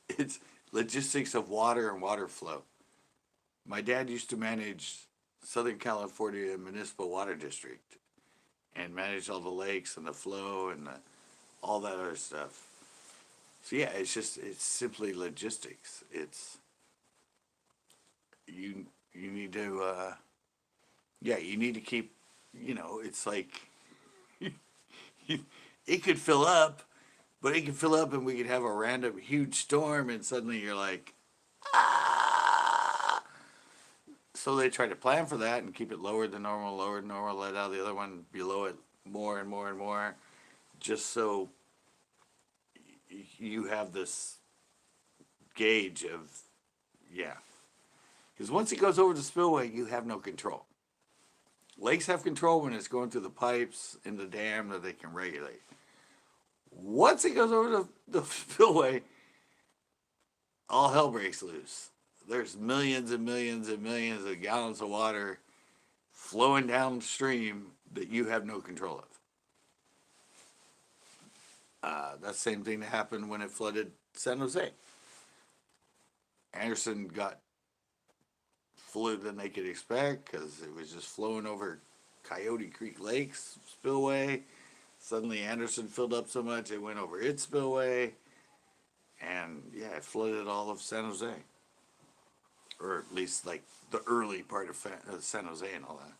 S1: it's logistics of water and water flow. My dad used to manage Southern California Municipal Water District and manage all the lakes and the flow and all that other stuff. So yeah, it's simply logistics. It's, you need to, you need to keep, it's like, it could fill up, but it could fill up and we could have a random huge storm and suddenly you're like, ah. So they try to plan for that and keep it lower than normal, let out the other one below it more and more and more, just so you have this gauge of, yeah. Because once it goes over the spillway, you have no control. Lakes have control when it's going through the pipes in the dam that they can regulate. Once it goes over the spillway, all hell breaks loose. There's millions and millions and millions of gallons of water flowing downstream that you have no control of. That same thing that happened when it flooded San Jose. Anderson got fuller than they could expect because it was just flowing over Coyote Creek Lake's spillway. Suddenly Anderson filled up so much it went over its spillway. And yeah, it flooded all of San Jose. Or at least like the early part of San Jose and all that.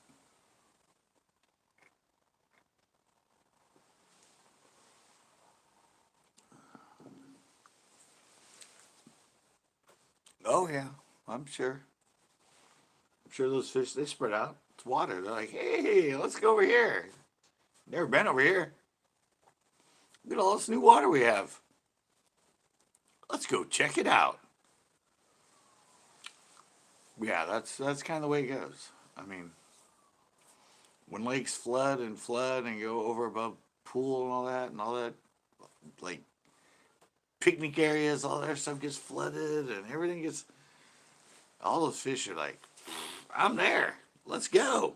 S1: Oh yeah, I'm sure. I'm sure those fish, they spread out. It's water. They're like, hey, let's go over here. Never been over here. Look at all this new water we have. Let's go check it out. Yeah, that's kind of the way it goes. I mean, when lakes flood and go over above pool and all that, like picnic areas, all that stuff gets flooded and everything gets. All those fish are like, I'm there. Let's go.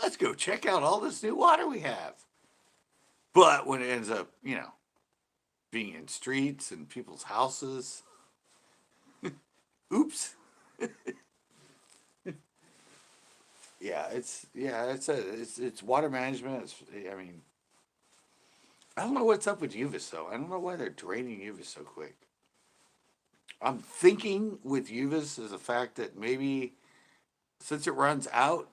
S1: Let's go check out all this new water we have. But when it ends up, being in streets and people's houses, oops. It's water management. I mean, I don't know what's up with UVis though. I don't know why they're draining UVis so quick. I'm thinking with UVis is the fact that maybe since it runs out,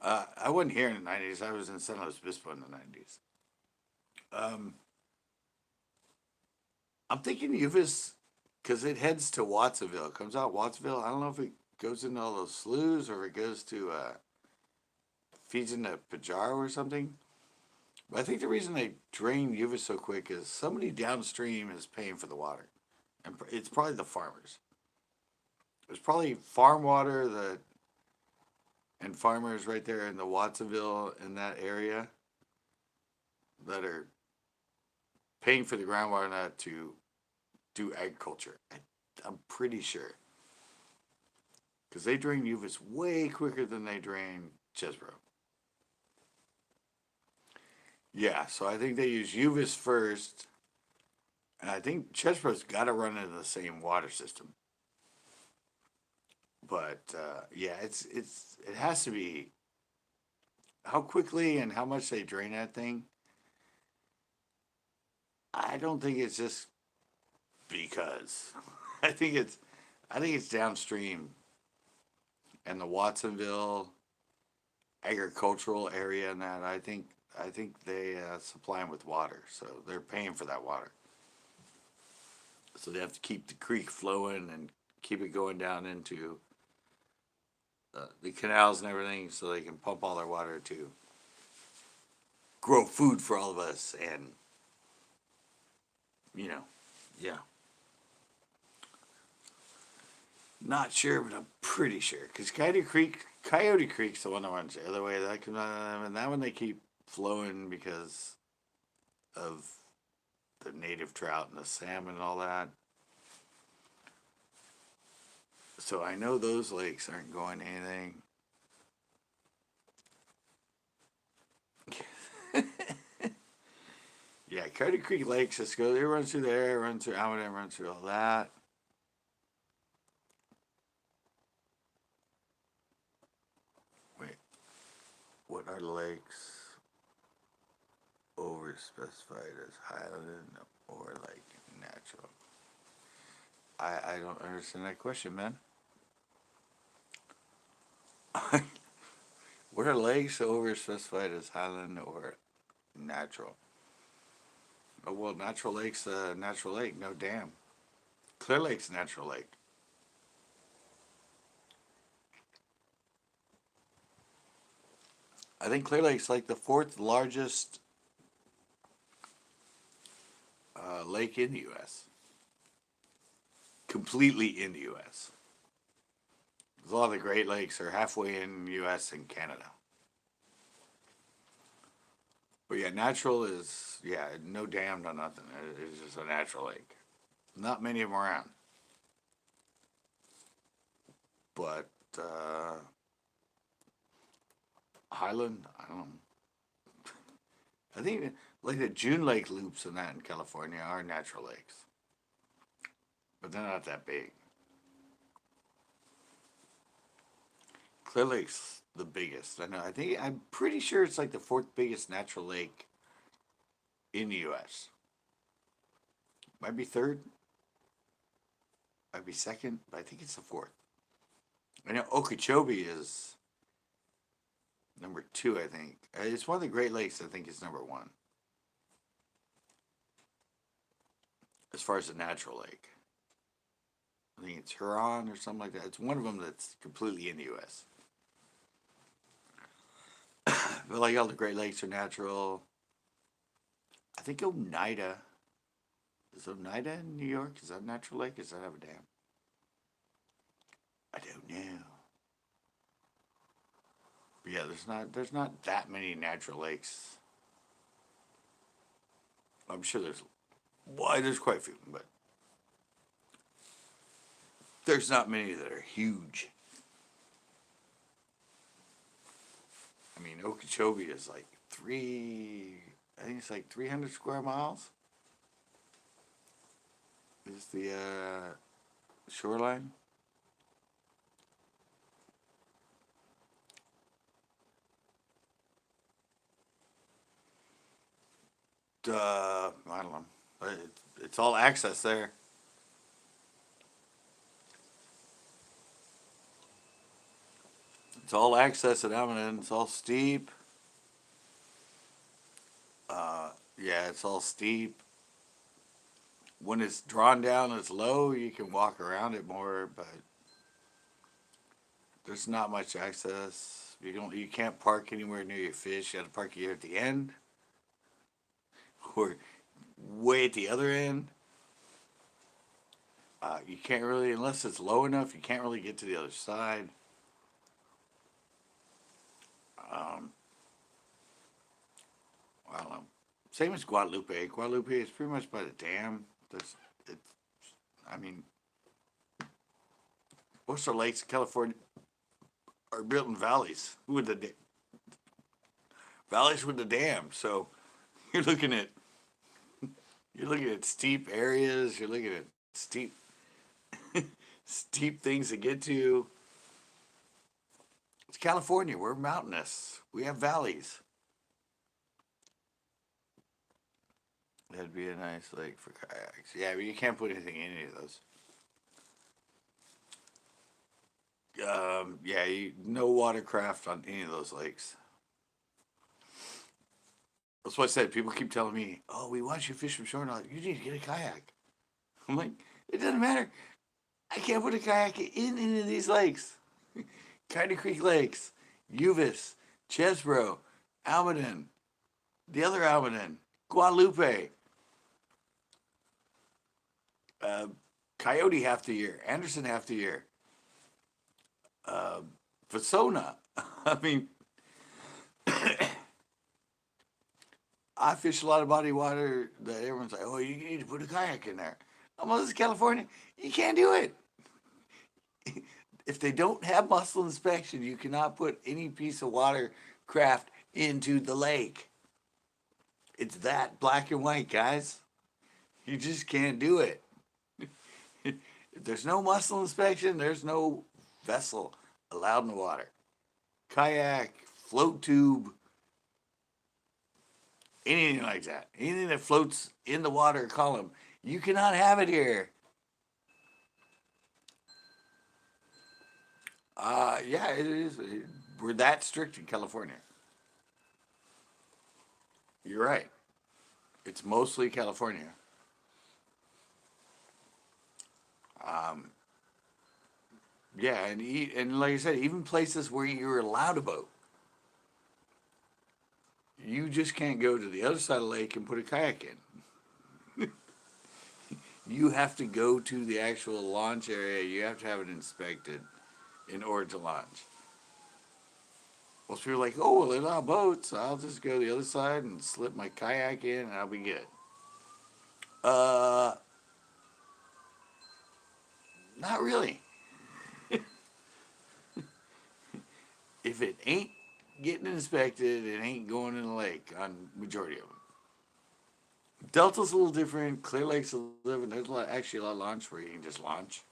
S1: I wasn't here in the '90s. I was in San Luis Obispo in the '90s. Um, I'm thinking UVis because it heads to Watsonville. It comes out Watsonville. I don't know if it goes into all those sloughs or if it goes to feeds into Pajaro or something. But I think the reason they drain UVis so quick is somebody downstream is paying for the water, and it's probably the farmers. There's probably farm water that and farmers right there in the Watsonville in that area that are paying for the groundwater not to do agriculture. I'm pretty sure because they drain UVis way quicker than they drain Chesbro. Yeah, so I think they use UVis first, and I think Chesbro's got to run into the same water system. But yeah, it has to be how quickly and how much they drain that thing. I don't think it's just because. I think it's I think it's downstream and the Watsonville agricultural area and that. I think they supply them with water, so they're paying for that water. So they have to keep the creek flowing and keep it going down into the canals and everything, so they can pump all their water to grow food for all of us. And you know, yeah, not sure, but I'm pretty sure because Coyote Creek's the one that runs the other way. That comes out of them, and that one they keep flowing because of the native trout and the salmon and all that. So I know those lakes aren't going anything. Yeah, Coyote Creek Lakes just goes. It runs through there, it runs through Almaden, runs through all that. Wait, what are lakes over specified as Highland or like natural? I don't understand that question, man. What are lakes over specified as Highland or natural? Oh well, natural lake's a natural lake, no dam. Clear Lake's a natural lake. I think Clear Lake's like the fourth largest lake in the U.S. Completely in the U.S. A lot of the Great Lakes are halfway in the U.S. and Canada. But yeah, natural is, yeah, no dam, no nothing. It's just a natural lake. Not many of them around. But Highland, I don't know. I think like the June Lake loops and that in California are natural lakes, but they're not that big. Clear Lake's the biggest. I know. I'm pretty sure it's like the fourth biggest natural lake in the U.S. Might be third, might be second, but I think it's the fourth. I know Okeechobee is number two. I think it's one of the Great Lakes. I think it's number one as far as a natural lake. I think it's Huron or something like that. It's one of them that's completely in the U.S. But like all the Great Lakes are natural. I think Oneida. Is Oneida in New York? Is that a natural lake? Does that have a dam? I don't know. But yeah, there's not that many natural lakes. I'm sure there's quite a few, but there's not many that are huge. I mean, Okeechobee is like I think it's like 300 square miles. Is the shoreline? I don't know. It's all access there. It's all access at Almaden. It's all steep. Yeah, it's all steep. When it's drawn down, it's low. You can walk around it more, but there's not much access. You can't park anywhere near your fish. You got to park either at the end or way at the other end. You can't really, unless it's low enough, you can't really get to the other side. Um, I don't know. Same as Guadalupe. Guadalupe is pretty much by the dam. It's, I mean, most of the lakes in California are built in valleys with valleys with the dam. So you're looking at you're looking at steep areas. You're looking at steep steep things to get to. It's California. We're mountainous. We have valleys. That'd be a nice lake for kayaks. Yeah, but you can't put anything in any of those. Yeah, no watercraft on any of those lakes. That's what I said. People keep telling me, "Oh, we want you to fish from shore." And I'm like, you need to get a kayak. I'm like, it doesn't matter. I can't put a kayak in any of these lakes. Cotton Creek Lakes, Uvis, Chesbro, Almaden, the other Almaden, Guadalupe, uh, Coyote half the year, Anderson half the year, uh, Vasona. I mean, I fish a lot of body water that everyone's like, oh, you need to put a kayak in there. I'm like, this is California. You can't do it. If they don't have mussel inspection, you cannot put any piece of watercraft into the lake. It's that black and white, guys. You just can't do it. If there's no mussel inspection, there's no vessel allowed in the water. Kayak, float tube, anything like that. Anything that floats in the water column, you cannot have it here. Yeah, it is. We're that strict in California. You're right. It's mostly California. Um, yeah, and like I said, even places where you're allowed a boat, you just can't go to the other side of the lake and put a kayak in. You have to go to the actual launch area. You have to have it inspected in order to launch. Most people are like, oh, well, they're not boats. I'll just go to the other side and slip my kayak in and I'll be good. Uh, Not really. If it ain't getting inspected, it ain't going in the lake on majority of them. Delta's a little different. Clear Lake's a little different. There's actually a lot of launch where you can just launch.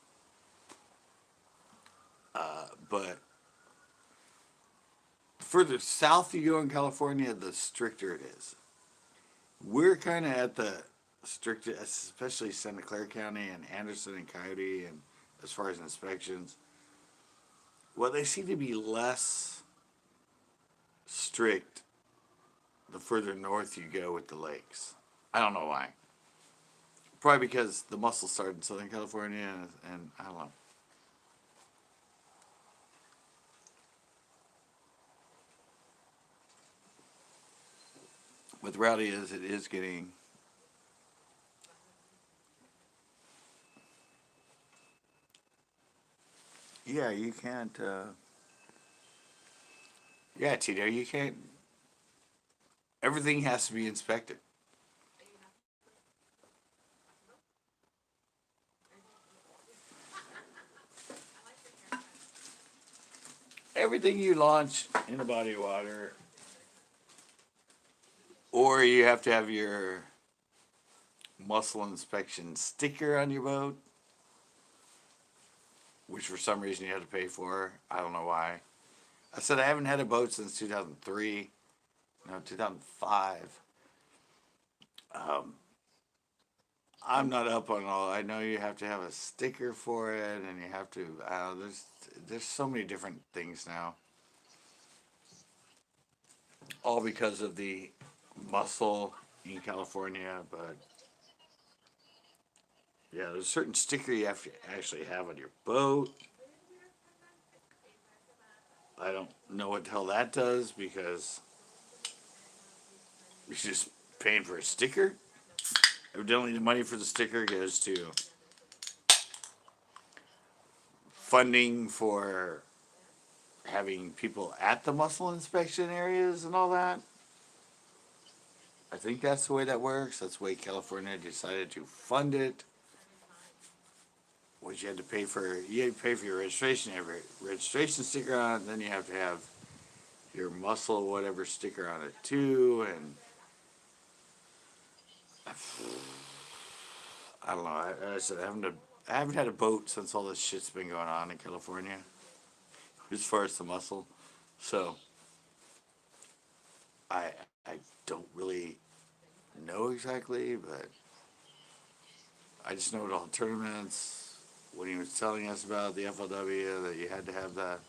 S1: But the further south you go in California, the stricter it is. We're kind of at the strictest, especially Santa Clara County and Anderson and Coyote, and as far as inspections. Well, they seem to be less strict the further north you go with the lakes. I don't know why. Probably because the mussels started in Southern California, and I don't know. But the reality is, it is getting. Yeah, you can't. Yeah, Tito, you can't. Everything has to be inspected. Everything you launch in a body of water, or you have to have your mussel inspection sticker on your boat, which for some reason you had to pay for. I don't know why. I said I haven't had a boat since 2003, no, 2005. Um, I'm not up on all. I know you have to have a sticker for it, and you have to. There's so many different things now, all because of the mussel in California. But yeah, there's a certain sticker you have to actually have on your boat. I don't know what the hell that does because you're just paying for a sticker. Evidently, the money for the sticker goes to funding for having people at the mussel inspection areas and all that. I think that's the way that works. That's the way California decided to fund it. What you had to pay for, you had to pay for your registration, you have a registration sticker on it, then you have to have your mussel whatever sticker on it too, and I don't know. I said I haven't had a boat since all this shit's been going on in California, as far as the mussel. So I I don't really know exactly, but I just know at all tournaments when he was telling us about the FLW that you had to have that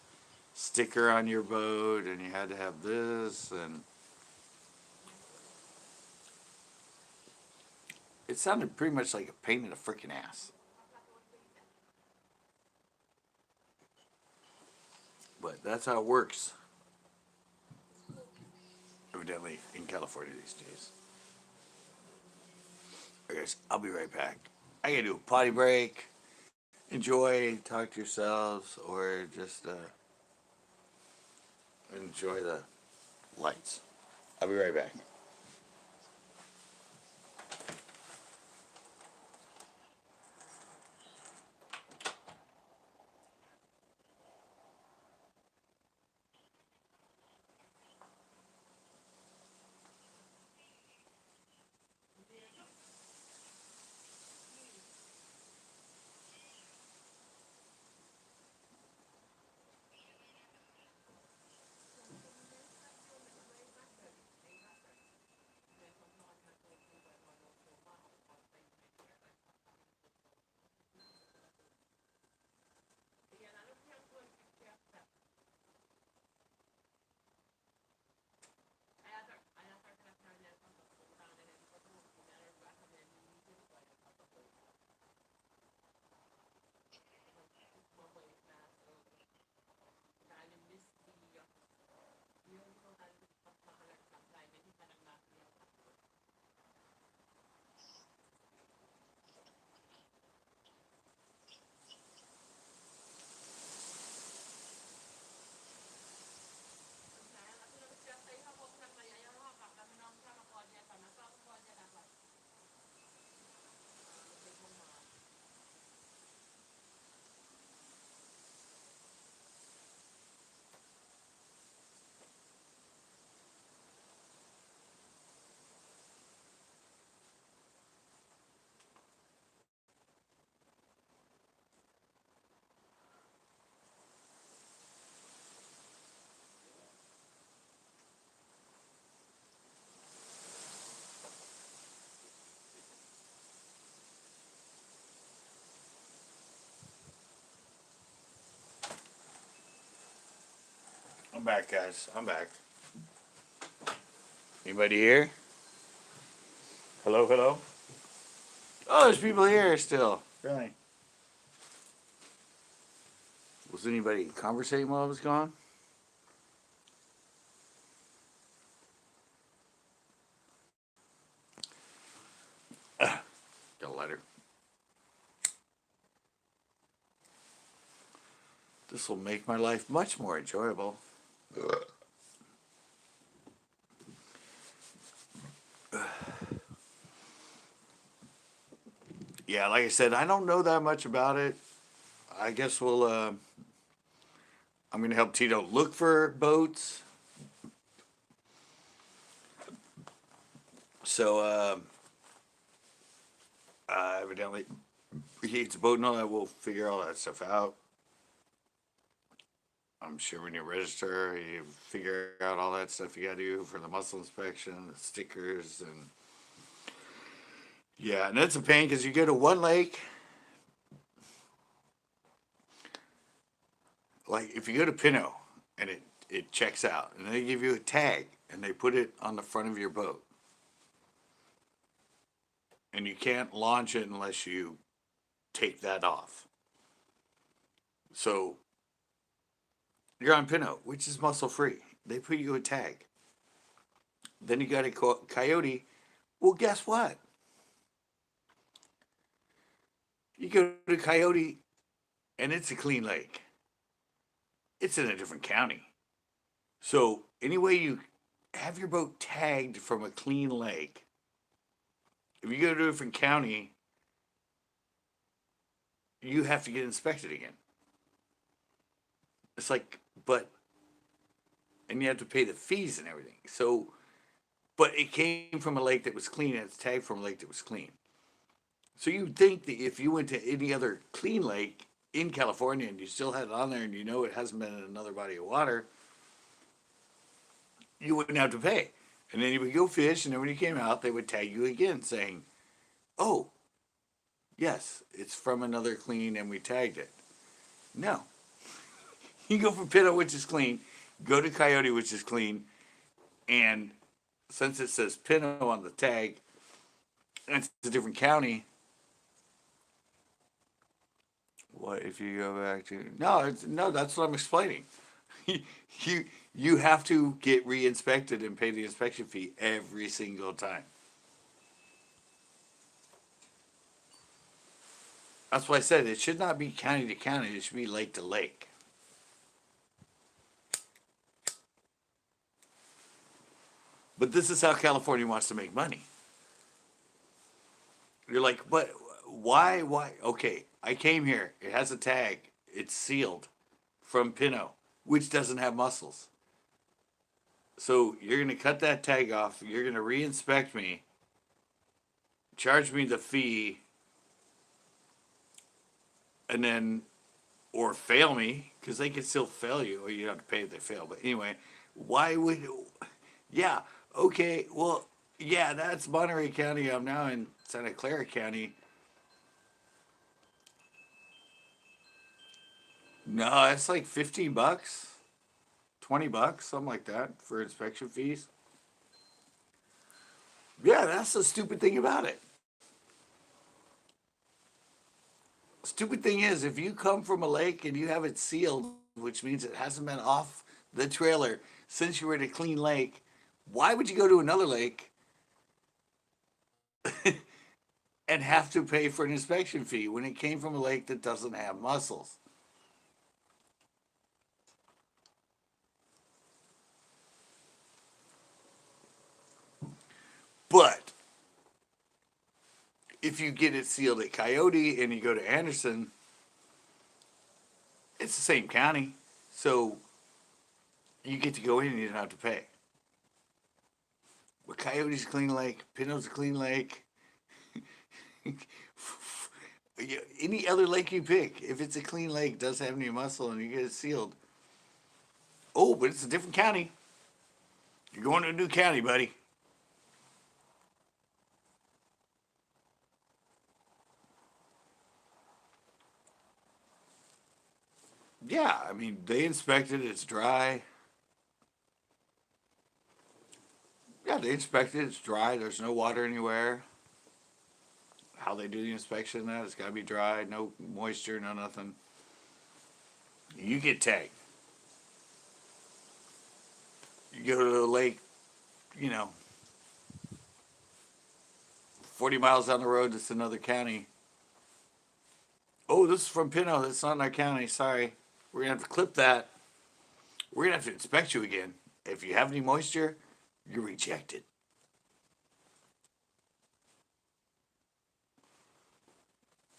S1: sticker on your boat and you had to have this, and it sounded pretty much like a pain in the freaking ass. But that's how it works, evidently, in California these days. Okay, guys, I'll be right back. I gotta do a potty break. Enjoy, talk to yourselves, or just enjoy the lights. I'll be right back. back, guys. I'm back. Anybody here? Hello, hello. Oh, there's people here still. Really? Was anybody conversating while I was gone? Got a letter. This will make my life much more enjoyable. Yeah, like I said, I don't know that much about it. I guess I'm going to help Tito look for boats. So, evidently, he hates a boat and all that. We'll figure all that stuff out. I'm sure when you register, you figure out all that stuff you got to do for the muscle inspection, the stickers, and yeah, and it's a pain because you go to one lake. Like if you go to Pinot and it checks out, and they give you a tag and they put it on the front of your boat, and you can't launch it unless you take that off. So you're on Pinot, which is muscle free. They put you a tag. Then you got a coyote. Well, guess what? You go to Coyote, and it's a clean lake. It's in a different county. So anyway, you have your boat tagged from a clean lake. If you go to a different county, you have to get inspected again. It's like, but, and you have to pay the fees and everything. So, but it came from a lake that was clean, and it's tagged from a lake that was clean. So you'd think that if you went to any other clean lake in California and you still had it on there and you know it hasn't been in another body of water, you wouldn't have to pay. And then you would go fish, and then when you came out, they would tag you again saying, oh, yes, it's from another clean and we tagged it. No. You go from Pinot, which is clean, go to Coyote, which is clean, and since it says Pinot on the tag, and it's a different county, what if you go back to no, that's what I'm explaining. you you have to get re-inspected and pay the inspection fee every single time. That's why I said it should not be county to county, it should be lake to lake. But this is how California wants to make money. You're like, but why? Okay, I came here. It has a tag. It's sealed from Pinot, which doesn't have mussels. So you're going to cut that tag off. You're going to re-inspect me, charge me the fee, and then, or fail me, because they can still fail you, or you have to pay if they fail. But anyway, why would, yeah, okay, well, yeah, that's Monterey County. I'm now in Santa Clara County. No, it's like $15, $20, something like that for inspection fees. Yeah, that's the stupid thing about it. Stupid thing is, if you come from a lake and you have it sealed, which means it hasn't been off the trailer since you were at a clean lake, why would you go to another lake and have to pay for an inspection fee when it came from a lake that doesn't have mussels? But if you get it sealed at Coyote and you go to Anderson, it's the same county. So you get to go in and you don't have to pay. But Coyote's a clean lake, Pinot's a clean lake. Any other lake you pick, if it's a clean lake, doesn't have any mussel, and you get it sealed. Oh, but it's a different county. You're going to a new county, buddy. Yeah, I mean, they inspected it, it's dry. Yeah, they inspect it. It's dry. There's no water anywhere. How they do the inspection of that, it's got to be dry. No moisture, no nothing. You get tagged. You go to the lake, you know, 40 miles down the road, it's another county. Oh, this is from Pinot. That's not in our county. Sorry. We're going to have to clip that. We're going to have to inspect you again. If you have any moisture, you're rejected.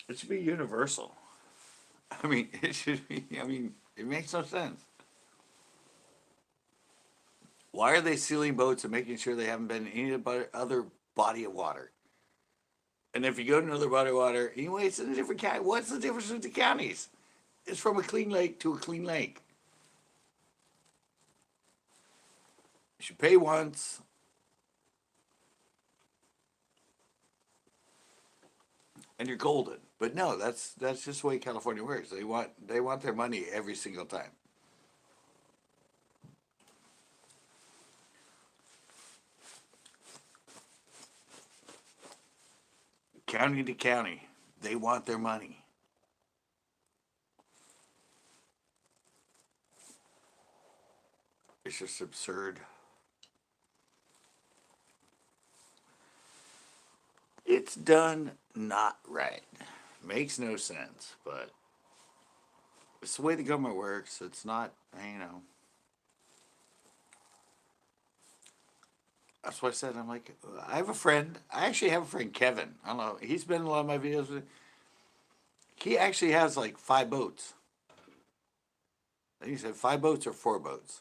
S1: It should be universal. I mean, it should be, I mean, it makes no sense. Why are they sealing boats and making sure they haven't been in any other body of water? And if you go to another body of water, anyway, it's in a different county. What's the difference with the counties? It's from a clean lake to a clean lake. You should pay once. And you're golden. But no, that's just the way California works. They want their money every single time. County to county, they want their money. It's just absurd. It's done not right. Makes no sense, but it's the way the government works. It's not, you know. That's what I said. I'm like, I have a friend. I actually have a friend, Kevin. I don't know. He's been in a lot of my videos. He actually has like 5 boats. I think he said 5 boats or 4 boats.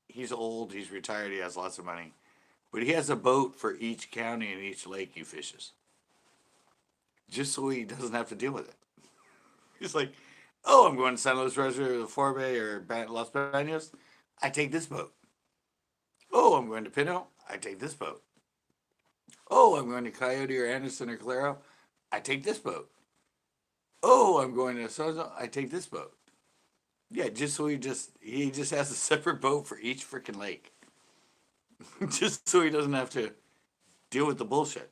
S1: He's old. He's retired. He has lots of money. But he has a boat for each county and each lake he fishes. Just so he doesn't have to deal with it. He's like, oh, I'm going to San Luis Reservoir, or Forbay, or Los Banos. I take this boat. Oh, I'm going to Pinot. I take this boat. Oh, I'm going to Coyote or Anderson or Calero. I take this boat. Oh, I'm going to so I take this boat. Yeah, just so he just has a separate boat for each freaking lake. Just so he doesn't have to deal with the bullshit.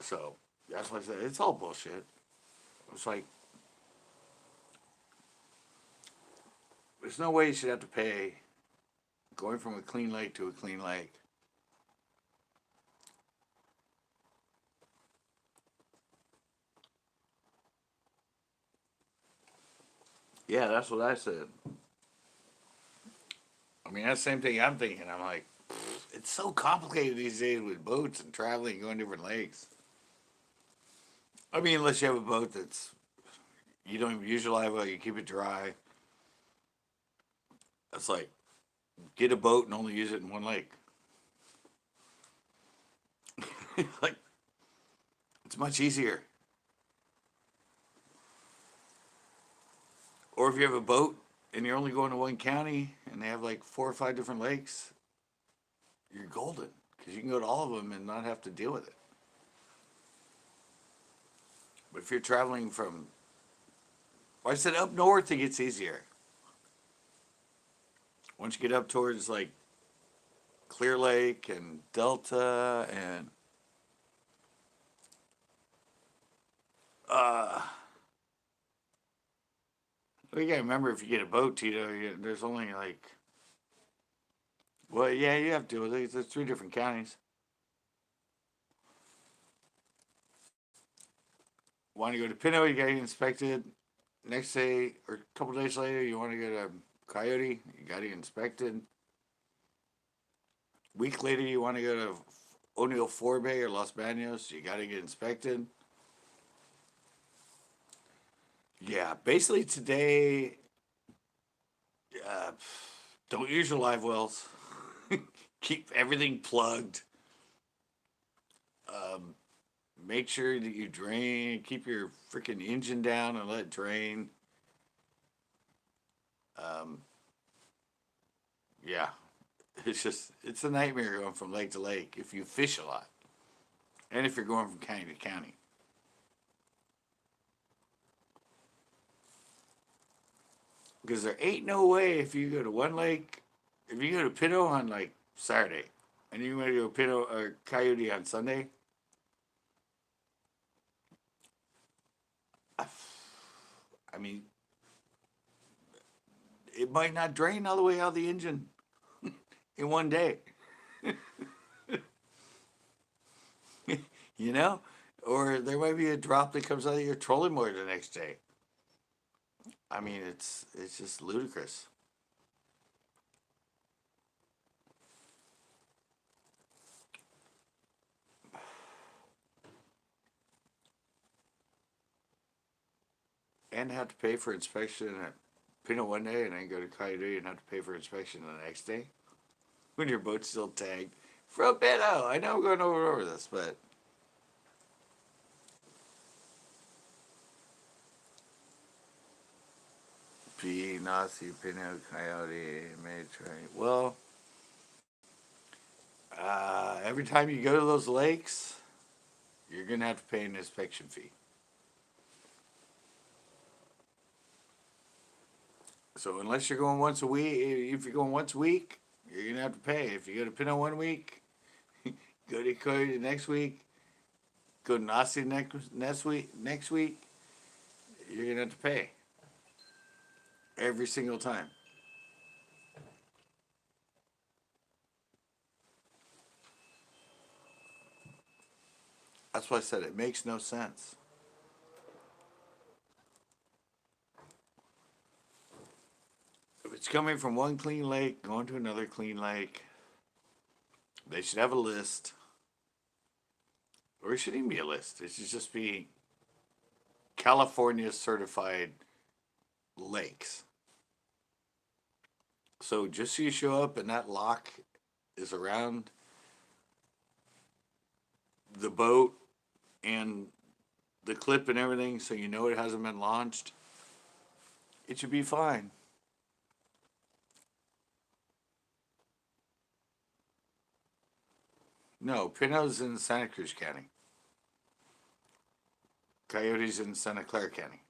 S1: So that's why I said it's all bullshit. It's like there's no way you should have to pay going from a clean lake to a clean lake. Yeah, that's what I said. I mean, that's the same thing I'm thinking. I'm like, it's so complicated these days with boats and traveling and going to different lakes. I mean, unless you have a boat that's you don't even use your live well, you keep it dry. It's like get a boat and only use it in one lake. Like it's much easier. Or if you have a boat and you're only going to one county and they have like 4 or 5 different lakes, you're golden because you can go to all of them and not have to deal with it. But if you're traveling from, well, I said up north, it gets easier. Once you get up towards like Clear Lake and Delta and you gotta remember if you get a boat, Tito, there's only like, well, yeah, you have to. There's 3 different counties. Want to go to Pinot, you gotta get inspected. Next day or a couple days later, you want to go to Coyote, you gotta get inspected. Week later, you want to go to O'Neill Forbay or Los Banos, you gotta get inspected. Yeah, basically today, uh, don't use your live wells. Keep everything plugged. Um, Make sure that you drain. Keep your freaking engine down and let it drain. Um, yeah, it's a nightmare going from lake to lake if you fish a lot, and if you're going from county to county. Because there ain't no way if you go to one lake, if you go to Pinot on like Saturday, and you want to go Pinot or Coyote on Sunday, I mean, it might not drain all the way out of the engine in one day, you know? Or there might be a drop that comes out of your trolling motor the next day. I mean, it's just ludicrous. And have to pay for inspection at Pinot one day and then go to Coyote and have to pay for inspection the next day when your boat's still tagged from Pinot. I know I'm going over this, but P, Nazi, Pinot, Coyote, Mediterranean. Well, every time you go to those lakes, you're going to have to pay an inspection fee. So unless you're going once a week, if you're going once a week, you're going to have to pay. If you go to Pinot one week, go to Coyote the next week, go to Nazi next week, you're going to have to pay every single time. That's why I said it makes no sense. If it's coming from one clean lake, going to another clean lake, they should have a list. Or it shouldn't even be a list. It should just be California certified lakes. So just so you show up and that lock is around the boat and the clip and everything, so you know it hasn't been launched, it should be fine. No, Pinot's in Santa Cruz County. Coyote's in Santa Clara County.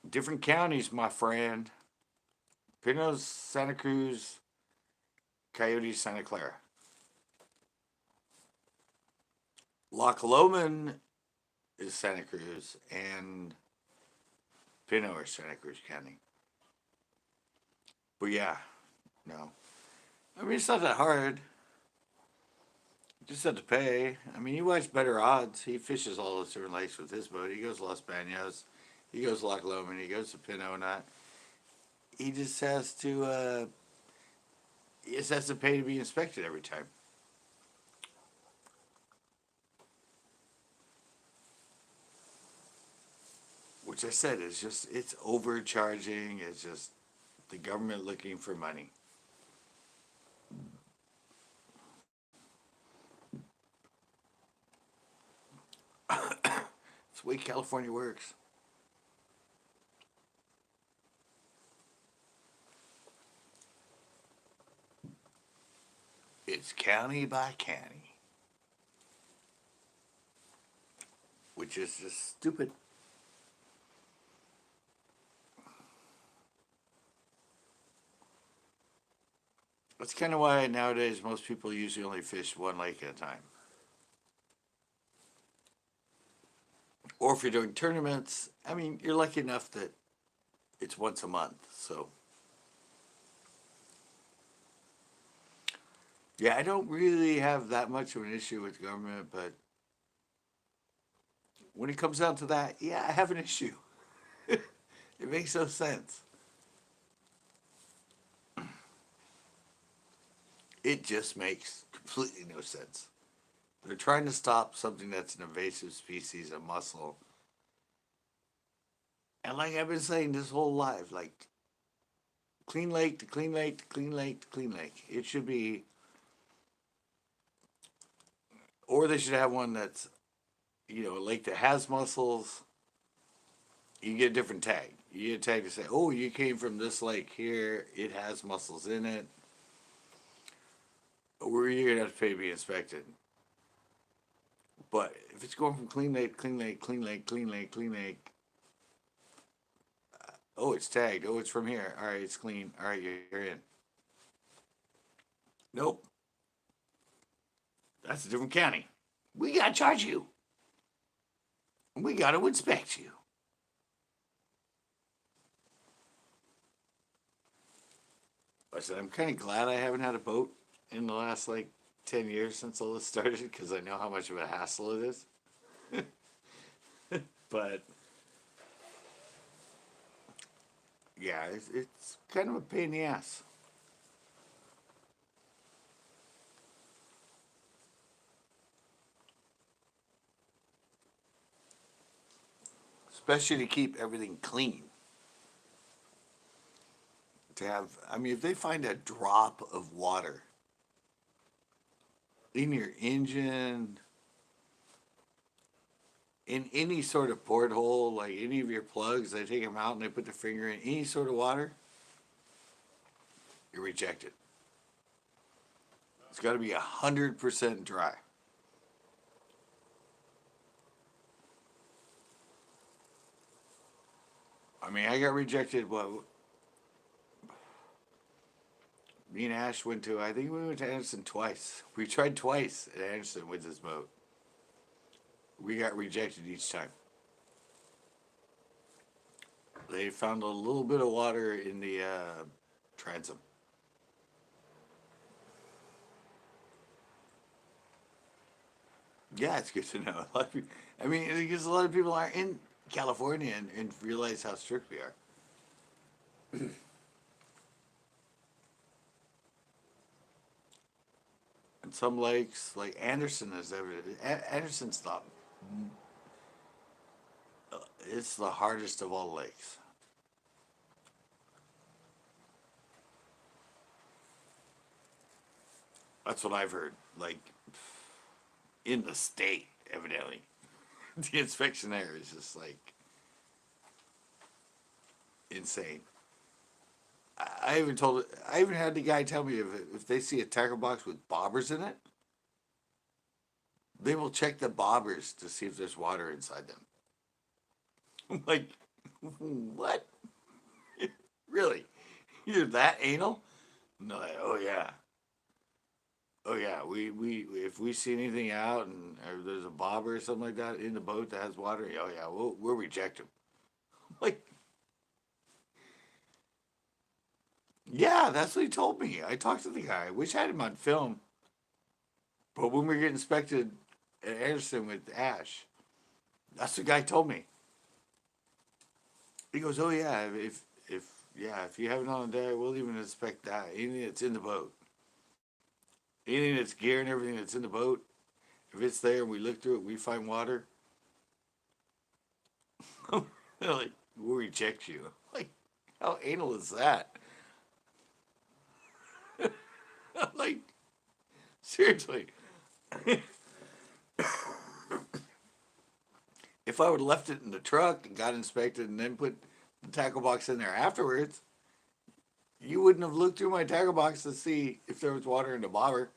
S1: Different counties, my friend. Pinot's Santa Cruz, Coyote's Santa Clara. Loch Lomond is Santa Cruz, and Pinot is Santa Cruz County. But yeah, no. I mean, it's not that hard. You just have to pay. I mean, you watch Better Odds. He fishes all those different lakes with his boat. He goes to Los Banos. He goes to Loch Lomond. He goes to Pinot and that. He just has to. He just has to pay to be inspected every time. Which I said is just it's overcharging. It's just the government looking for money. It's the way California works. It's county by county, which is just stupid. That's kind of why nowadays most people usually only fish one lake at a time. Or if you're doing tournaments, I mean, you're lucky enough that it's once a month. So, yeah, I don't really have that much of an issue with government, but when it comes down to that, yeah, I have an issue. It makes no sense. It just makes completely no sense. They're trying to stop something that's an invasive species, a mussel. And like I've been saying this whole life, like clean lake to clean lake to clean lake to clean lake. It should be, or they should have one that's, a lake that has mussels. You get a different tag. You get a tag to say, oh, you came from this lake here. It has mussels in it. Or you're going to have to pay to be inspected. But if it's going from clean lake, clean lake, clean lake, clean lake, clean lake, oh, it's tagged. Oh, it's from here. All right, it's clean. All right, you're in. Nope, that's a different county. We gotta charge you. We gotta inspect you. I said, I'm kind of glad I haven't had a boat in the last like 10 years since all this started because I know how much of a hassle it is. But yeah, it's kind of a pain in the ass. Especially to keep everything clean. To have, I mean, if they find a drop of water in your engine, in any sort of porthole, like any of your plugs, they take them out and they put their finger in any sort of water, you're rejected. It's got to be 100% dry. I mean, I got rejected. What me and Ash went to? I think we went to Anderson twice. We tried twice at Anderson with this boat. We got rejected each time. They found a little bit of water in the transom. Yeah, it's good to know. A lot of people, I mean, because a lot of people aren't in California and realize how strict we are. And some lakes, like Anderson, is evident. Anderson's not. It's the hardest of all lakes. That's what I've heard. Like in the state, evidently, the inspection there is just like insane. I even had the guy tell me if they see a tackle box with bobbers in it, they will check the bobbers to see if there's water inside them. I'm like, what? Really? You're that anal? No, like, oh yeah, oh yeah. We if we see anything out and or there's a bobber or something like that in the boat that has water, oh yeah, we'll reject them. Like, yeah, that's what he told me. I talked to the guy. I wish I had him on film. But when we get inspected at Anderson with Ash, that's the guy told me. He goes, "Oh yeah, if yeah, if you have it on the deck, we'll even inspect that. Anything that's in the boat, anything that's gear and everything that's in the boat. If it's there and we look through it, we find water. They're like, we'll reject you. Like, how anal is that? Like, seriously." If I would have left it in the truck and got inspected and then put the tackle box in there afterwards, you wouldn't have looked through my tackle box to see if there was water in the bobber.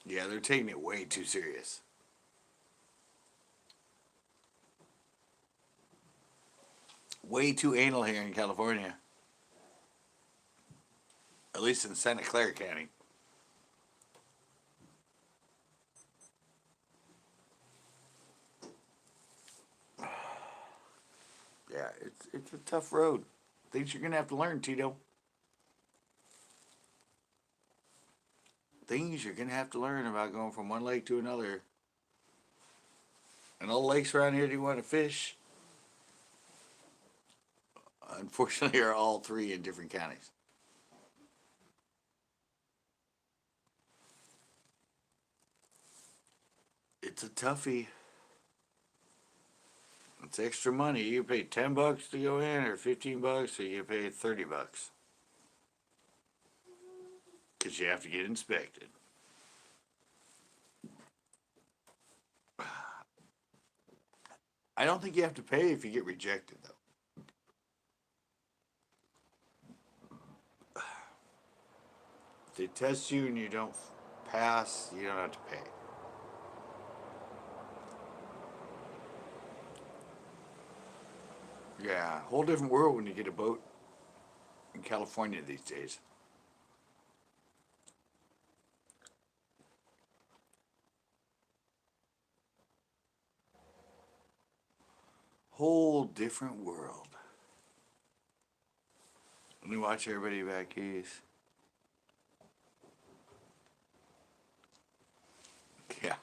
S1: Yeah, they're taking it way too serious. Way too anal here in California. At least in Santa Clara County. Yeah, it's a tough road. Things you're gonna have to learn, Tito. Things you're gonna have to learn about going from one lake to another. And all the lakes around here do you want to fish? Unfortunately, are all three in different counties. It's a toughie. It's extra money. You pay $10 to go in, or $15, or you pay $30 because you have to get inspected. I don't think you have to pay if you get rejected, though. If they test you and you don't pass, you don't have to pay. Yeah, whole different world when you get a boat in California these days. Whole different world. Let me watch everybody back east. Yeah.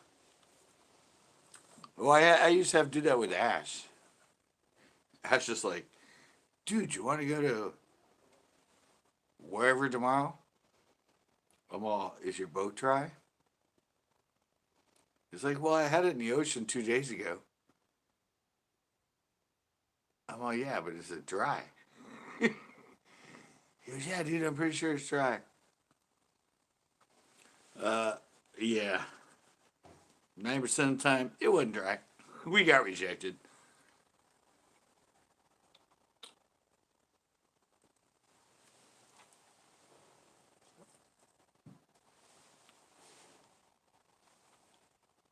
S1: Well, I used to have to do that with Ash. Ash just like, dude, you want to go to wherever tomorrow? I'm all, is your boat dry? He's like, well, I had it in the ocean 2 days ago. I'm all, yeah, but is it dry? He goes, yeah, dude, I'm pretty sure it's dry. Uh, yeah. 90% of the time, it wasn't dry. We got rejected.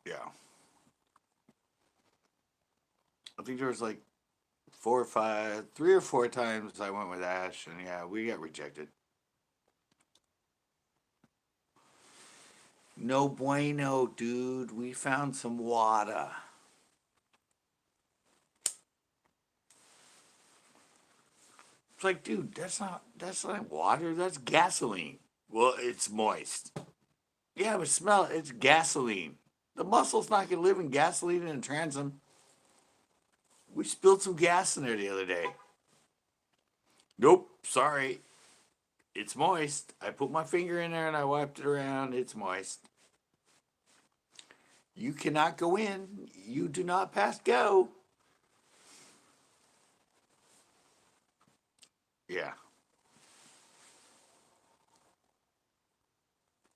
S1: Yeah. I think there was like 3 or 4 times I went with Ash, and yeah, we got rejected. No bueno, dude. We found some water. It's like, dude, that's not water. That's gasoline. Well, it's moist. Yeah, but smell it. It's gasoline. The muscle's not gonna live in gasoline in a transom. We spilled some gas in there the other day. Nope, sorry. It's moist. I put my finger in there and I wiped it around. It's moist. You cannot go in. You do not pass go. Yeah.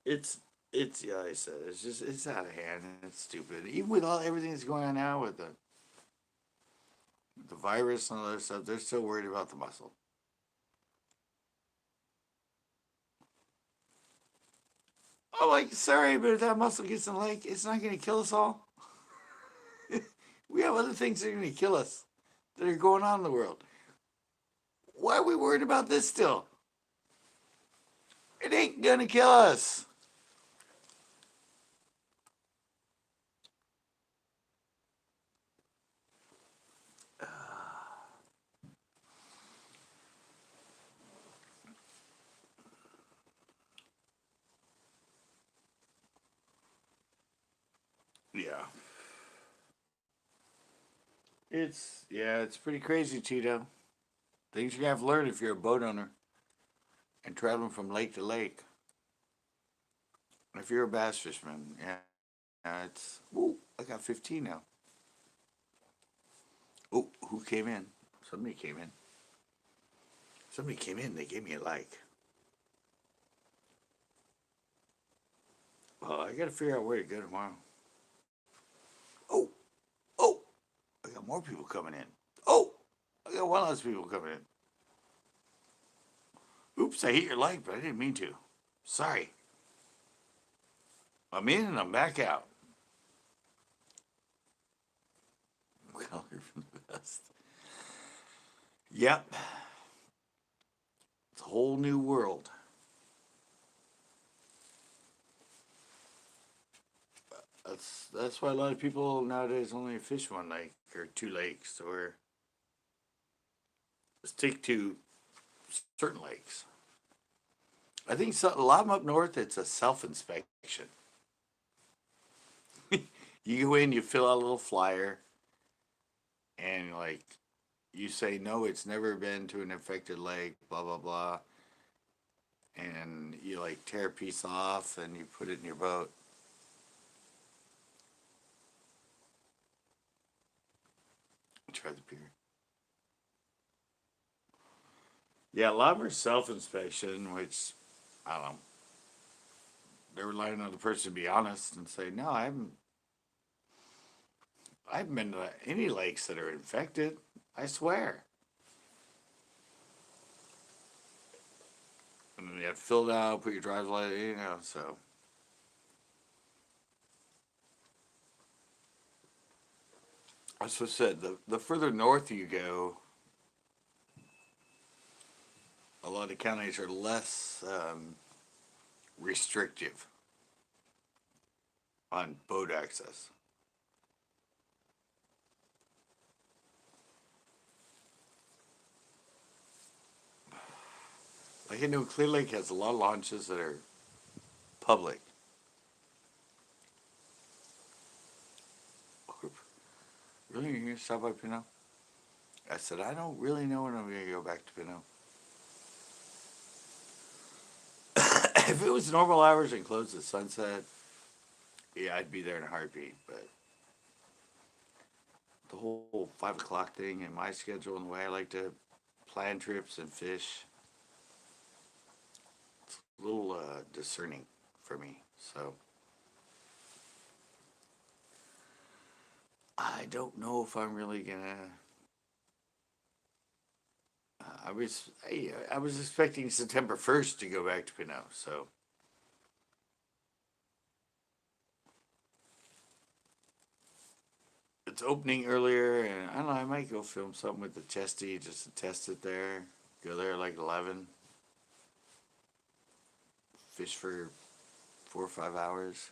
S1: It's yeah, like I said, it's out of hand and it's stupid. Even with all everything that's going on now with the virus and all that stuff, they're still worried about the muscle. Oh, like, sorry, but if that muscle gets in the lake, it's not going to kill us all. We have other things that are going to kill us that are going on in the world. Why are we worried about this still? It ain't going to kill us. Yeah. It's pretty crazy, Tito. Things you have to learn if you're a boat owner and traveling from lake to lake. If you're a bass fisherman, it's. Ooh, I got 15 now. Oh, who came in? Somebody came in. Somebody came in. They gave me a like. Well, I got to figure out where to go tomorrow. Oh, oh, I got more people coming in. Oh, I got one less people coming in. Oops, I hit your like, but I didn't mean to. Sorry. I'm in and I'm back out. Color from the best. Yep. It's a whole new world. That's why a lot of people nowadays only fish one lake or two lakes or stick to certain lakes. I think a lot of them up north, it's a self inspection. You go in, you fill out a little flyer, and like you say, no, it's never been to an infected lake, blah, blah, blah. And you like tear a piece off and you put it in your boat. Try the pier. Yeah, a lot of them are self inspection, which I don't know. They're relying on the person to be honest and say, no, I haven't been to any lakes that are infected. I swear. And then you have to fill it out, put your driver's license, so. That's what I said. The further north you go, a lot of counties are less restrictive on boat access. Like I know Clear Lake has a lot of launches that are public. Really, you're gonna stop by Pinot? I said I don't really know when I'm gonna go back to Pinot. If it was normal hours and closed at sunset, yeah, I'd be there in a heartbeat. But the whole 5 o'clock thing and my schedule and the way I like to plan trips and fish, it's a little discerning for me. So I don't know if I'm really gonna. I was expecting September 1st to go back to Pinot, so it's opening earlier, and I don't know. I might go film something with the chesty just to test it there. Go there like 11, fish for 4 or 5 hours.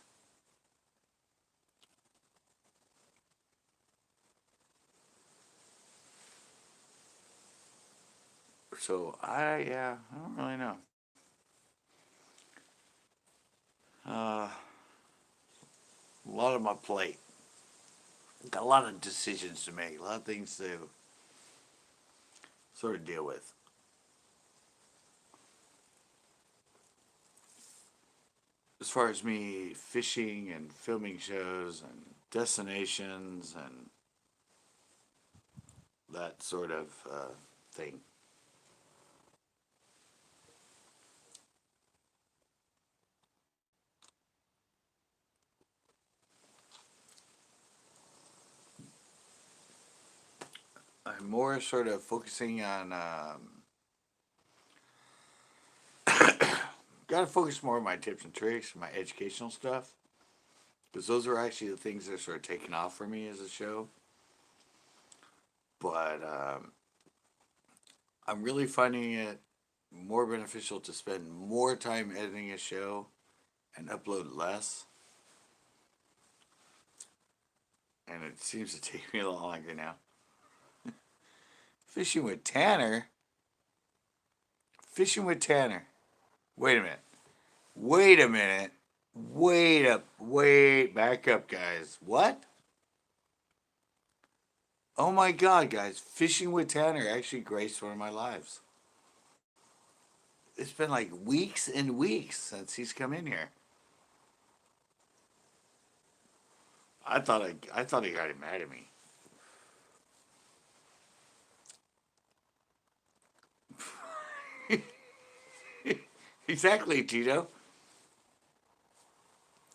S1: So I don't really know. A lot on my plate. Got a lot of decisions to make. A lot of things to sort of deal with. As far as me fishing and filming shows and destinations and that sort of thing. I'm more sort of focusing on. Got to focus more on my tips and tricks, my educational stuff, because those are actually the things that are sort of taking off for me as a show. But I'm really finding it more beneficial to spend more time editing a show and upload less. And it seems to take me a lot longer now. Fishing with Tanner? Fishing with Tanner. Wait a minute. Wait a minute. Wait up. Wait. Back up, guys. What? Oh my God, guys. Fishing with Tanner actually graced one of my lives. It's been like weeks and weeks since he's come in here. I thought he got him mad at me. Exactly, Tito.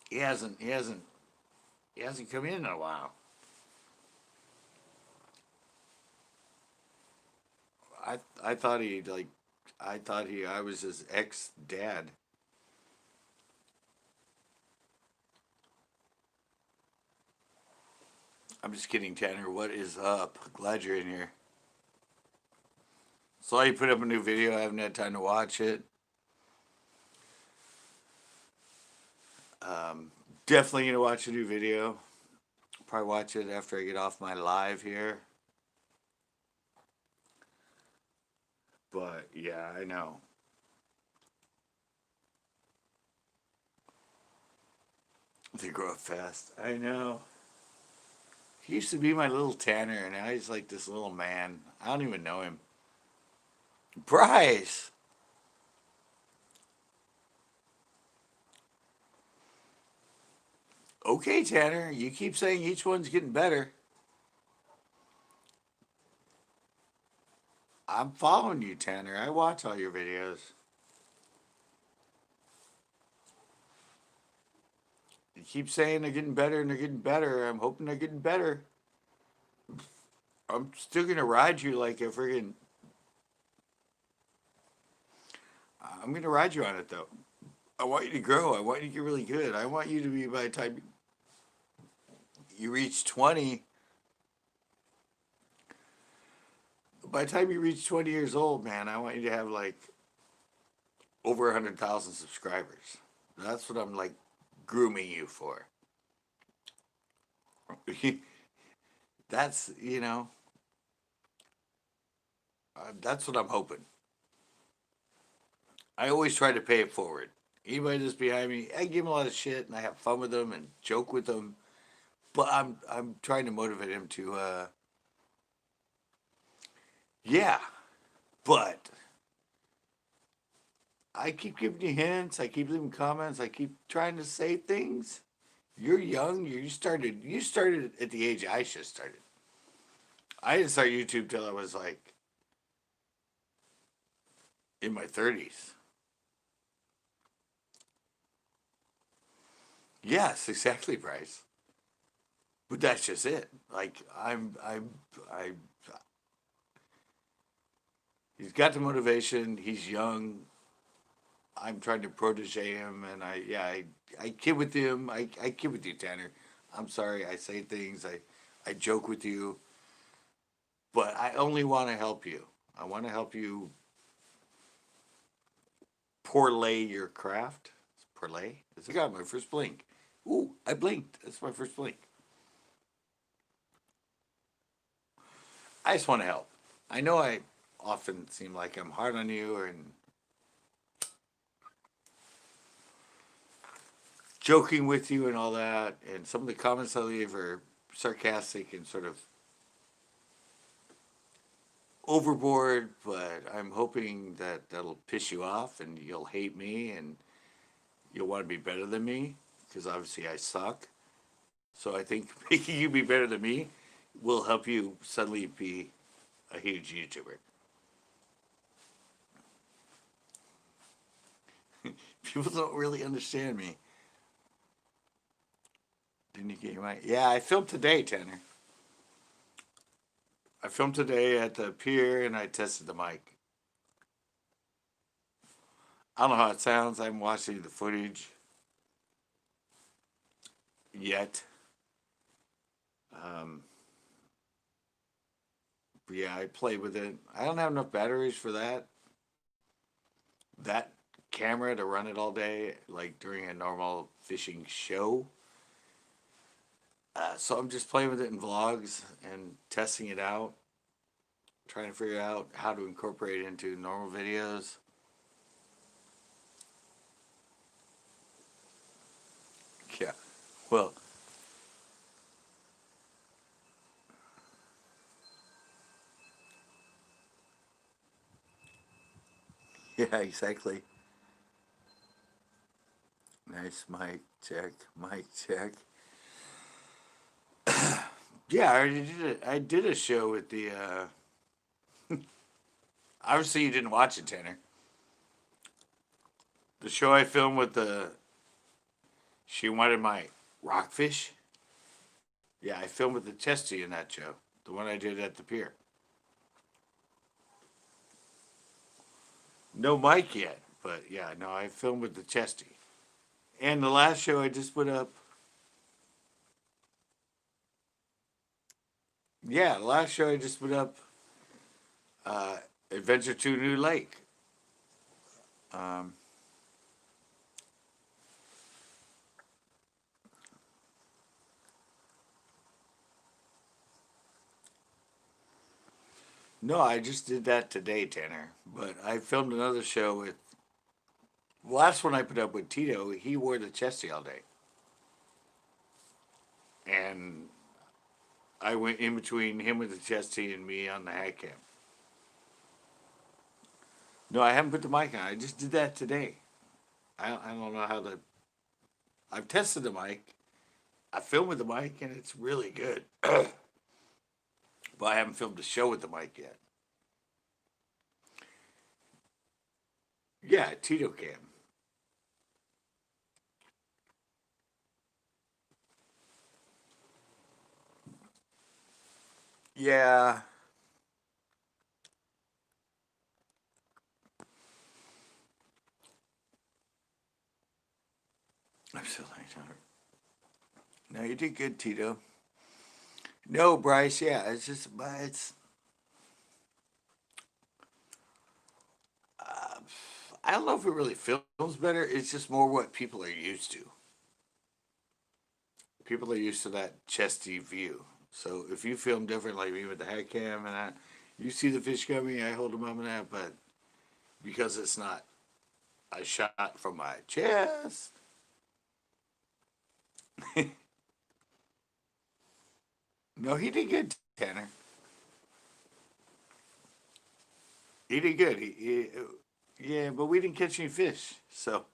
S1: He hasn't he hasn't he hasn't come in a while. I thought he like I was his ex dad. I'm just kidding, Tanner. What is up? Glad you're in here. Saw you put up a new video. I haven't had time to watch it. Definitely gonna watch a new video. Probably watch it after I get off my live here. But yeah, I know. They grow up fast. I know. He used to be my little Tanner, and now he's like this little man. I don't even know him. Bryce! Okay, Tanner, you keep saying each one's getting better. I'm following you, Tanner. I watch all your videos. You keep saying they're getting better and they're getting better. I'm hoping they're getting better. I'm still gonna ride you like a friggin'. I'm gonna ride you on it though. I want you to grow. I want you to get really good. I want you to be by the time you reach 20. by the time you reach 20 years old, man, I want you to have like over 100,000 subscribers. That's what I'm like grooming you for. That's, that's what I'm hoping. I always try to pay it forward. Anybody that's behind me, I give them a lot of shit and I have fun with them and joke with them. But I'm trying to motivate him to, yeah. But I keep giving you hints. I keep leaving comments. I keep trying to say things. You're young. You started at the age I should have started. I didn't start YouTube till I was like in my 30s. Yes, exactly, Bryce. But that's just it. Like I. He's got the motivation. He's young. I'm trying to protege him, and I kid with him. I kid with you, Tanner. I'm sorry. I say things. I joke with you, but I only want to help you. I want to help you parlay your craft. Parlay? I got my first blink. Ooh, I blinked. That's my first blink. I just want to help. I know I often seem like I'm hard on you and joking with you and all that, and some of the comments I leave are sarcastic and sort of overboard, but I'm hoping that that'll piss you off and you'll hate me and you'll want to be better than me because obviously I suck. So I think making you be better than me will help you suddenly be a huge YouTuber. People don't really understand me. Didn't you get your mic? Yeah, I filmed today, Tanner. I filmed today at the pier and I tested the mic. I don't know how it sounds. I haven't watched any of the footage yet. Um, but yeah, I played with it. I don't have enough batteries for that camera to run it all day, like during a normal fishing show. So I'm just playing with it in vlogs and testing it out, trying to figure out how to incorporate it into normal videos. Yeah, well, yeah, exactly. Nice mic check, mic check. Yeah, I already did it. I did a show with the. Obviously, you didn't watch it, Tanner. The show I filmed with the. She wanted my rockfish. Yeah, I filmed with the chesty in that show. The one I did at the pier. No mic yet, but yeah, no, I filmed with the chesty. And the last show I just put up. Yeah, the last show I just put up. Uh, Adventure to New Lake. Um, no, I just did that today, Tanner. But I filmed another show with. The last one I put up with Tito, he wore the chesty all day. And I went in between him with the chesty and me on the hat cam. No, I haven't put the mic on. I just did that today. I don't know how to. I've tested the mic. I filmed with the mic and it's really good. But I haven't filmed the show with the mic yet. Yeah, Tito Cam. Yeah. I'm still like, no, you did good, Tito. No, Bryce. Yeah, it's just, it's I don't know if it really films better. It's just more what people are used to. People are used to that chesty view. So if you film different, like me with the head cam and that, you see the fish coming, I hold them up and that, but because it's not a shot from my chest. No, he did good, Tanner. He did good. Yeah, but we didn't catch any fish. So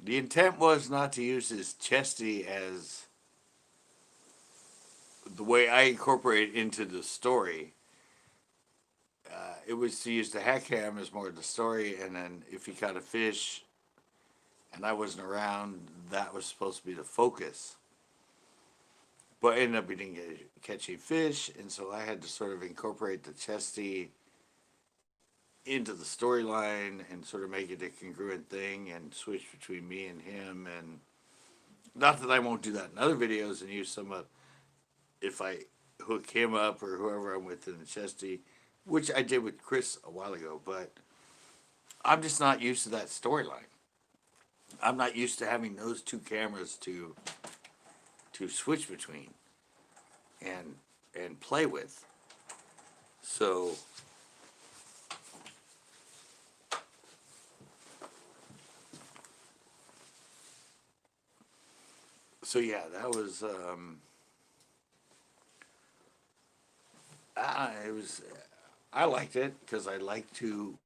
S1: the intent was not to use his chesty as the way I incorporate into the story. It was to use the hack cam as more of the story, and then if he caught a fish and I wasn't around, that was supposed to be the focus. But ended up we didn't catch any fish, and so I had to sort of incorporate the chesty into the storyline and sort of make it a congruent thing and switch between me and him. And not that I won't do that in other videos and use some of, if I hook him up or whoever I'm with in the chesty, which I did with Chris a while ago, but I'm just not used to that storyline. I'm not used to having those two cameras to switch between and play with. So yeah, that was it was I liked it because I like to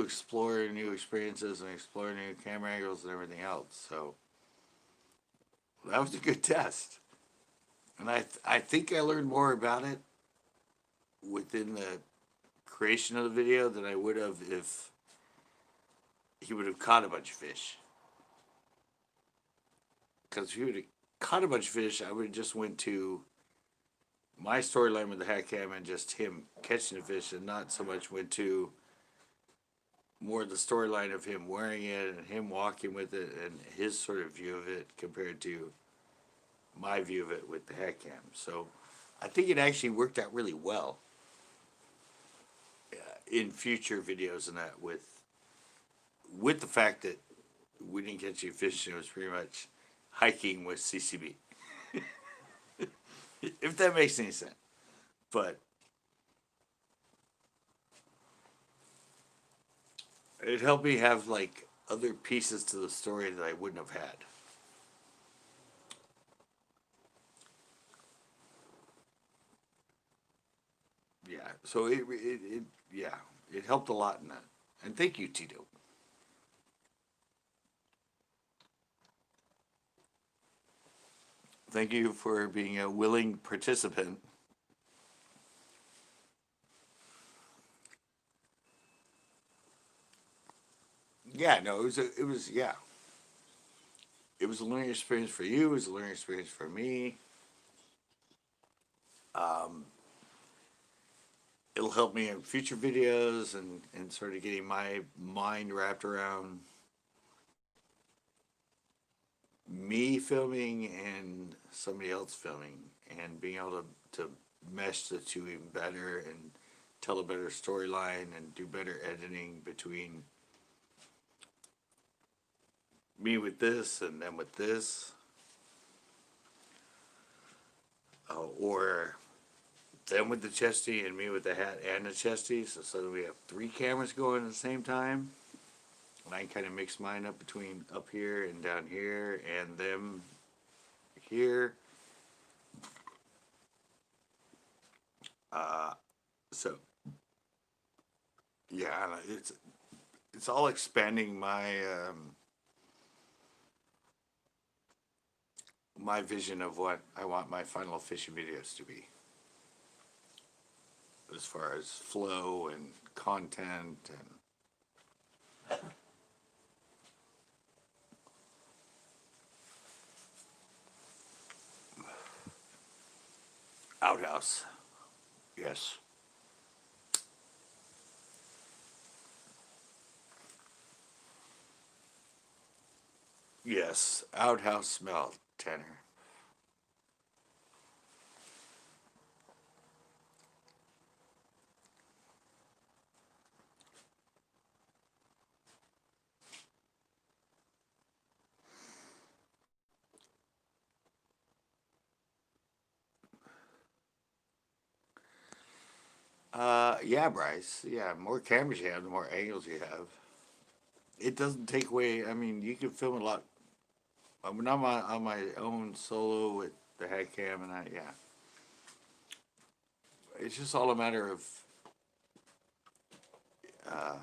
S1: explore new experiences and explore new camera angles and everything else. So that was a good test, and I think I learned more about it within the creation of the video than I would have if he would have caught a bunch of fish. Because if he would have caught a bunch of fish, I would have just went to my storyline with the hat cam and just him catching the fish, and not so much went to more the storyline of him wearing it and him walking with it and his sort of view of it compared to my view of it with the hat cam. So I think it actually worked out really well in future videos and that with the fact that we didn't catch any fish and it was pretty much hiking with CCB. If that makes any sense. But it helped me have like other pieces to the story that I wouldn't have had. Yeah. So it yeah, it helped a lot in that. And thank you, Tito. Thank you for being a willing participant. Yeah, no, it was a learning experience for you. It was a learning experience for me. Um, it'll help me in future videos and sort of getting my mind wrapped around me filming and somebody else filming and being able to mesh the two even better and tell a better storyline and do better editing between me with this and them with this, or them with the chesty and me with the hat and the chesty. So that we have three cameras going at the same time. And I can kind of mix mine up between up here and down here and them here. Uh, so yeah, it's all expanding my vision of what I want my final fishing videos to be, as far as flow and content and outhouse. Yes. Yes. Outhouse smell, Tanner. Yeah, Bryce. Yeah, more cameras you have, the more angles you have. It doesn't take away. I mean, you can film a lot. When I'm on my own solo with the head cam and I, yeah, it's just all a matter of, uh,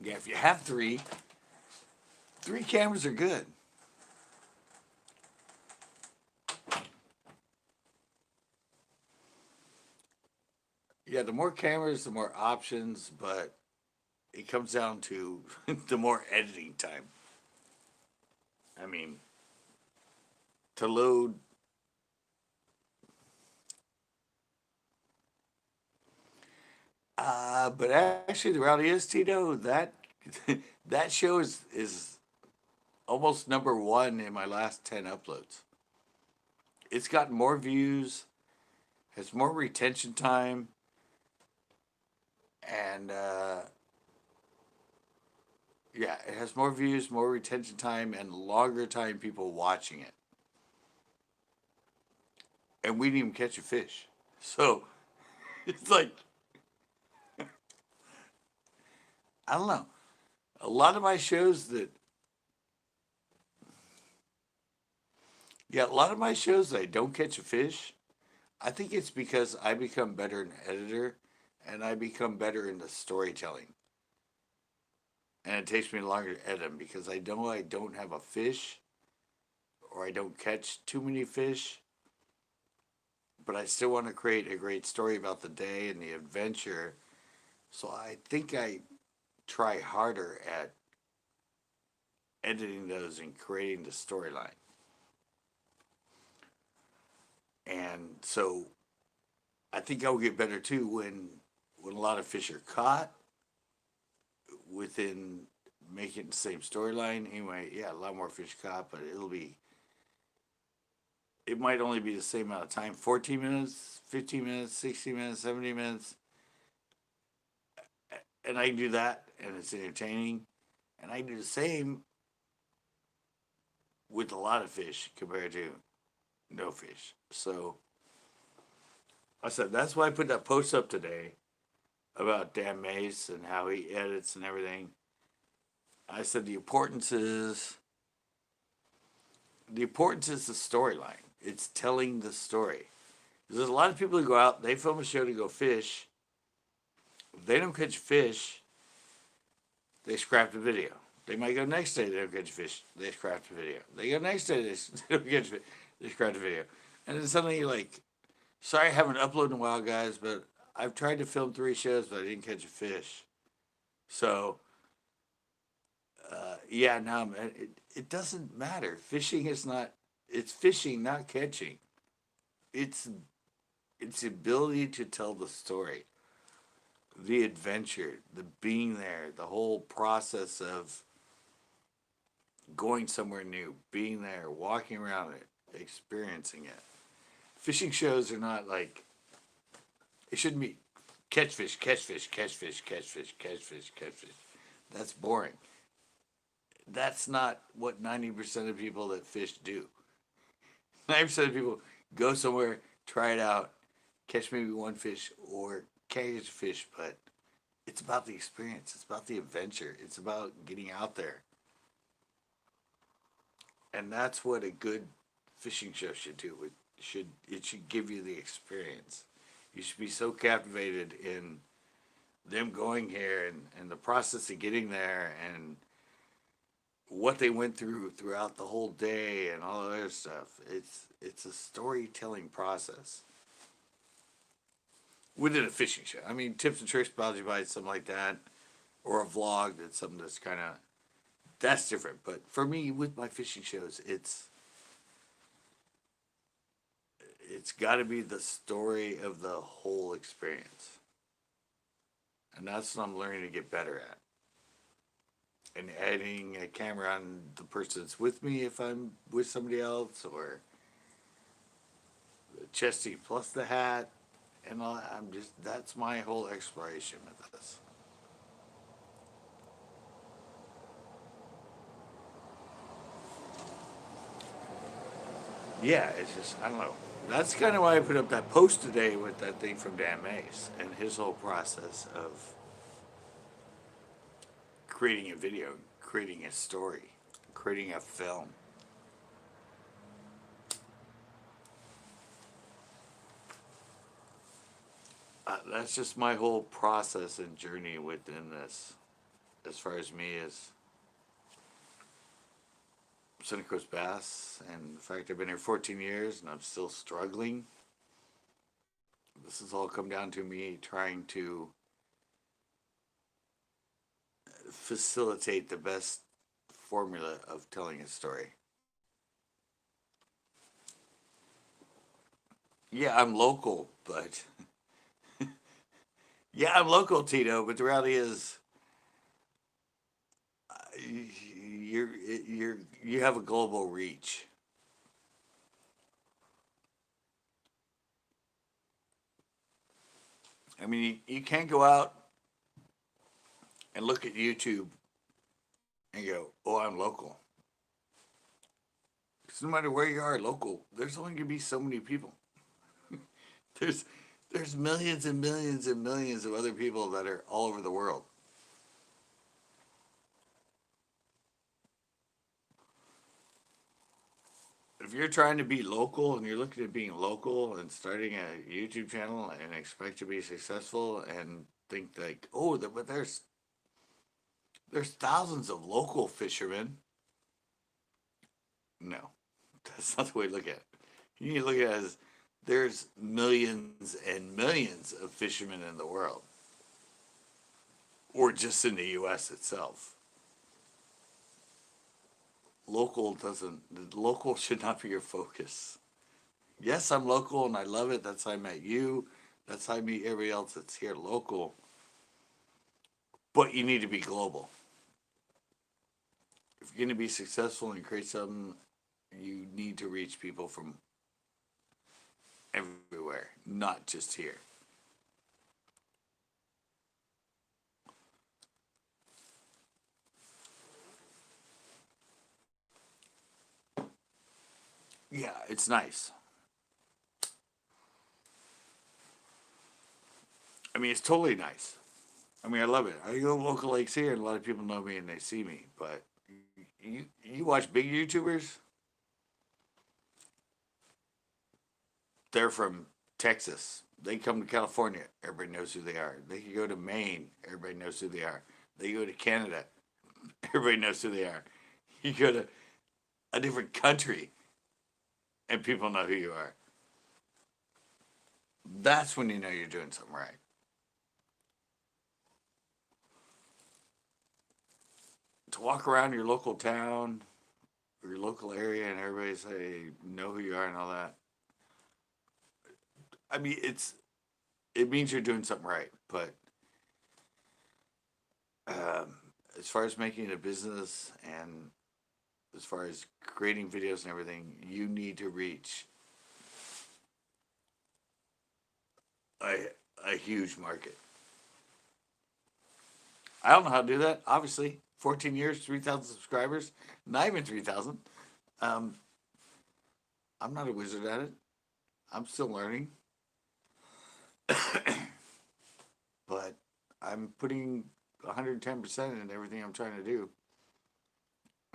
S1: yeah. If you have three cameras are good. Yeah, the more cameras, the more options, but it comes down to the more editing time. I mean, to load. But actually, the reality is, Tito, that that show is almost number one in my last 10 uploads. It's got more views, has more retention time, and yeah, it has more views, more retention time, and longer time people watching it. And we didn't even catch a fish. So it's like, I don't know. A lot of my shows that, yeah, a lot of my shows that I don't catch a fish, I think it's because I become better an editor and I become better in the storytelling. And it takes me longer to edit them because I know I don't have a fish or I don't catch too many fish, but I still want to create a great story about the day and the adventure. So I think I try harder at editing those and creating the storyline. And so I think I'll get better too when a lot of fish are caught within making the same storyline. Anyway, yeah, a lot more fish caught, but it might only be the same amount of time, 14 minutes, 15 minutes, 60 minutes, 70 minutes. And I can do that and it's entertaining. And I do the same with a lot of fish compared to no fish. So I said that's why I put that post up today about Dan Mace and how he edits and everything. I said the importance is the storyline. It's telling the story. There's a lot of people who go out, they film a show to go fish. If they don't catch fish, they scrap the video. They might go next day, they don't catch fish, they scrap the video. They go next day, they don't catch fish, they scrap the video. And then suddenly you're like, sorry I haven't uploaded in a while, guys, but I've tried to film 3 shows, but I didn't catch a fish. So, yeah, no, man, it doesn't matter. Fishing is not, it's fishing, not catching. It's its ability to tell the story, the adventure, the being there, the whole process of going somewhere new, being there, walking around it, experiencing it. Fishing shows are not like, it shouldn't be catch fish, catch fish, catch fish, catch fish, catch fish, catch fish. That's boring. That's not what 90% of people that fish do. 90% of people go somewhere, try it out, catch maybe one fish or catch a fish, but it's about the experience. It's about the adventure. It's about getting out there. And that's what a good fishing show should do. It should give you the experience. You should be so captivated in them going here and the process of getting there and what they went through throughout the whole day and all the other stuff. It's a storytelling process within a fishing show. I mean, tips and tricks, biology bites, something like that, or a vlog that's something that's kind of that's different. But for me, with my fishing shows, it's got to be the story of the whole experience, and that's what I'm learning to get better at. And adding a camera on the person that's with me if I'm with somebody else, or the chesty plus the hat, and all that. I'm just that's my whole exploration with this. yeah, it's just, I don't know. That's kind of why I put up that post today with that thing from Dan Mays and his whole process of creating a video, creating a story, creating a film. That's just my whole process and journey within this. As far as me is Center Coast Bass, and the fact I've been here 14 years and I'm still struggling. This has all come down to me trying to facilitate the best formula of telling a story. Yeah, I'm local, but yeah, I'm local, Tito. But the reality is, you have a global reach. I mean, you can't go out and look at YouTube and go, "Oh, I'm local." Because no matter where you are, local, there's only gonna be so many people. There's there's millions and millions and millions of other people that are all over the world. If you're trying to be local and you're looking at being local and starting a YouTube channel and expect to be successful and think like, oh, but there's thousands of local fishermen. No, that's not the way to look at it. You need to look at it as there's millions and millions of fishermen in the world, or just in the U.S. itself. Local should not be your focus. Yes, I'm local and I love it. That's how I met you. That's how I meet everybody else that's here local. But you need to be global. If you're going to be successful and create something, you need to reach people from everywhere, not just here. Yeah, it's nice. I mean, it's totally nice. I mean, I love it. I go to local lakes here, and a lot of people know me and they see me. But you watch big YouTubers, they're from Texas. They come to California, everybody knows who they are. They can go to Maine, everybody knows who they are. They go to Canada, everybody knows who they are. You go to a different country, and people know who you are. That's when you know you're doing something right. To walk around your local town or your local area and everybody say know who you are and all that. I mean, it means you're doing something right. But um, as far as making it a business and as far as creating videos and everything, you need to reach a a huge market. I don't know how to do that. Obviously, 14 years, 3,000 subscribers, not even 3,000. Um, I'm not a wizard at it. I'm still learning, but I'm putting 110% in everything I'm trying to do,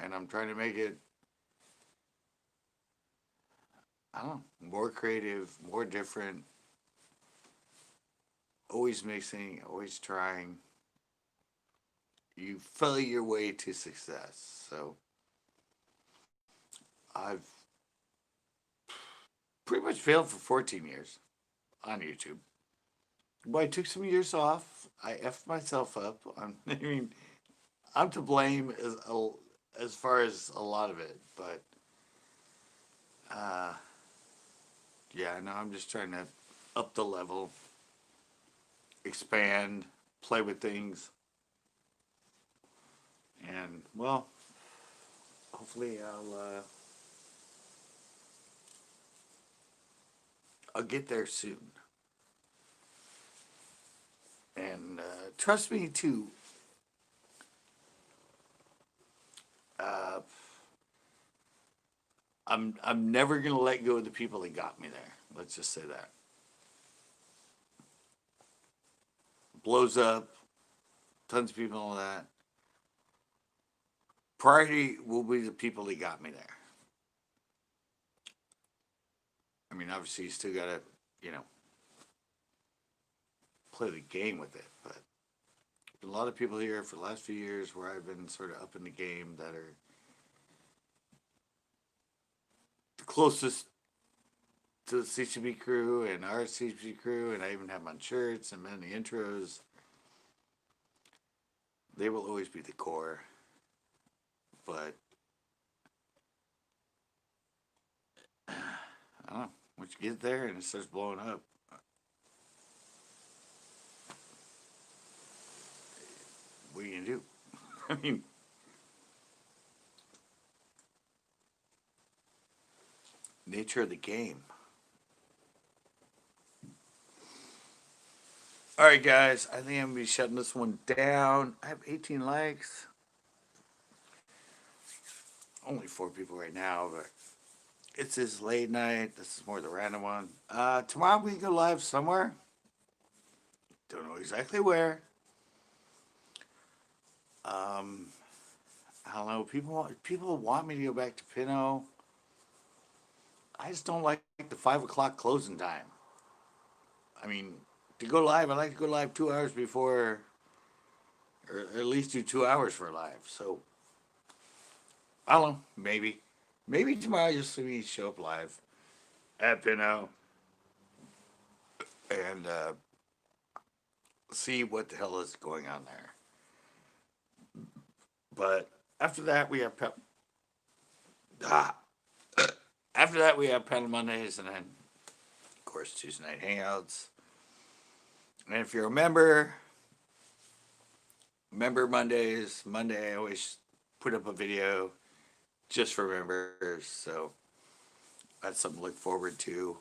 S1: and I'm trying to make it. I don't know, more creative, more different. Always mixing, always trying. You fail your way to success. So I've pretty much failed for 14 years on YouTube. But I took some years off. I effed myself up. I mean, I'm to blame as far as a lot of it. But uh, yeah, no, I'm just trying to up the level, expand, play with things, and well, hopefully I'll get there soon. And trust me too. Uh, I'm never gonna let go of the people that got me there. Let's just say that. Blows up, tons of people and all that. Priority will be the people that got me there. I mean, obviously, you still gotta, you know, play the game with it. But a lot of people here for the last few years where I've been sort of up in the game that are the closest to the CCB crew and our CCB crew, and I even have them on shirts and in the intros. They will always be the core. But I don't know. Once you get there and it starts blowing up, what are you gonna do? I mean, nature of the game. All right, guys. I think I'm gonna be shutting this one down. I have 18 likes. Only 4 people right now, but it's this late night. This is more the random one. Tomorrow we go live somewhere. Don't know exactly where. I don't know. People want me to go back to Pinot. I just don't like the 5 o'clock closing time. I mean, to go live, I like to go live 2 hours before, or at least do 2 hours for live. So I don't know. Maybe tomorrow you'll see me show up live at Pinot and see what the hell is going on there. But after that, we have after that we have Panel Mondays, and then of course Tuesday night hangouts. And if you're a member Mondays, Monday I always put up a video just for members, so that's something to look forward to.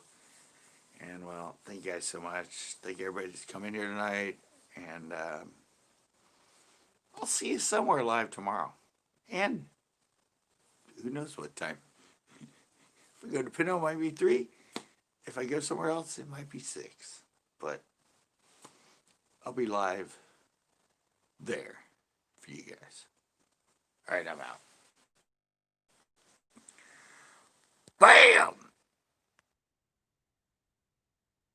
S1: And well, thank you guys so much. Thank everybody that's come in here tonight, and I'll see you somewhere live tomorrow. And who knows what time. If we go to Pinot, it might be 3. If I go somewhere else, it might be 6. But I'll be live there for you guys. All right, I'm out. Bam!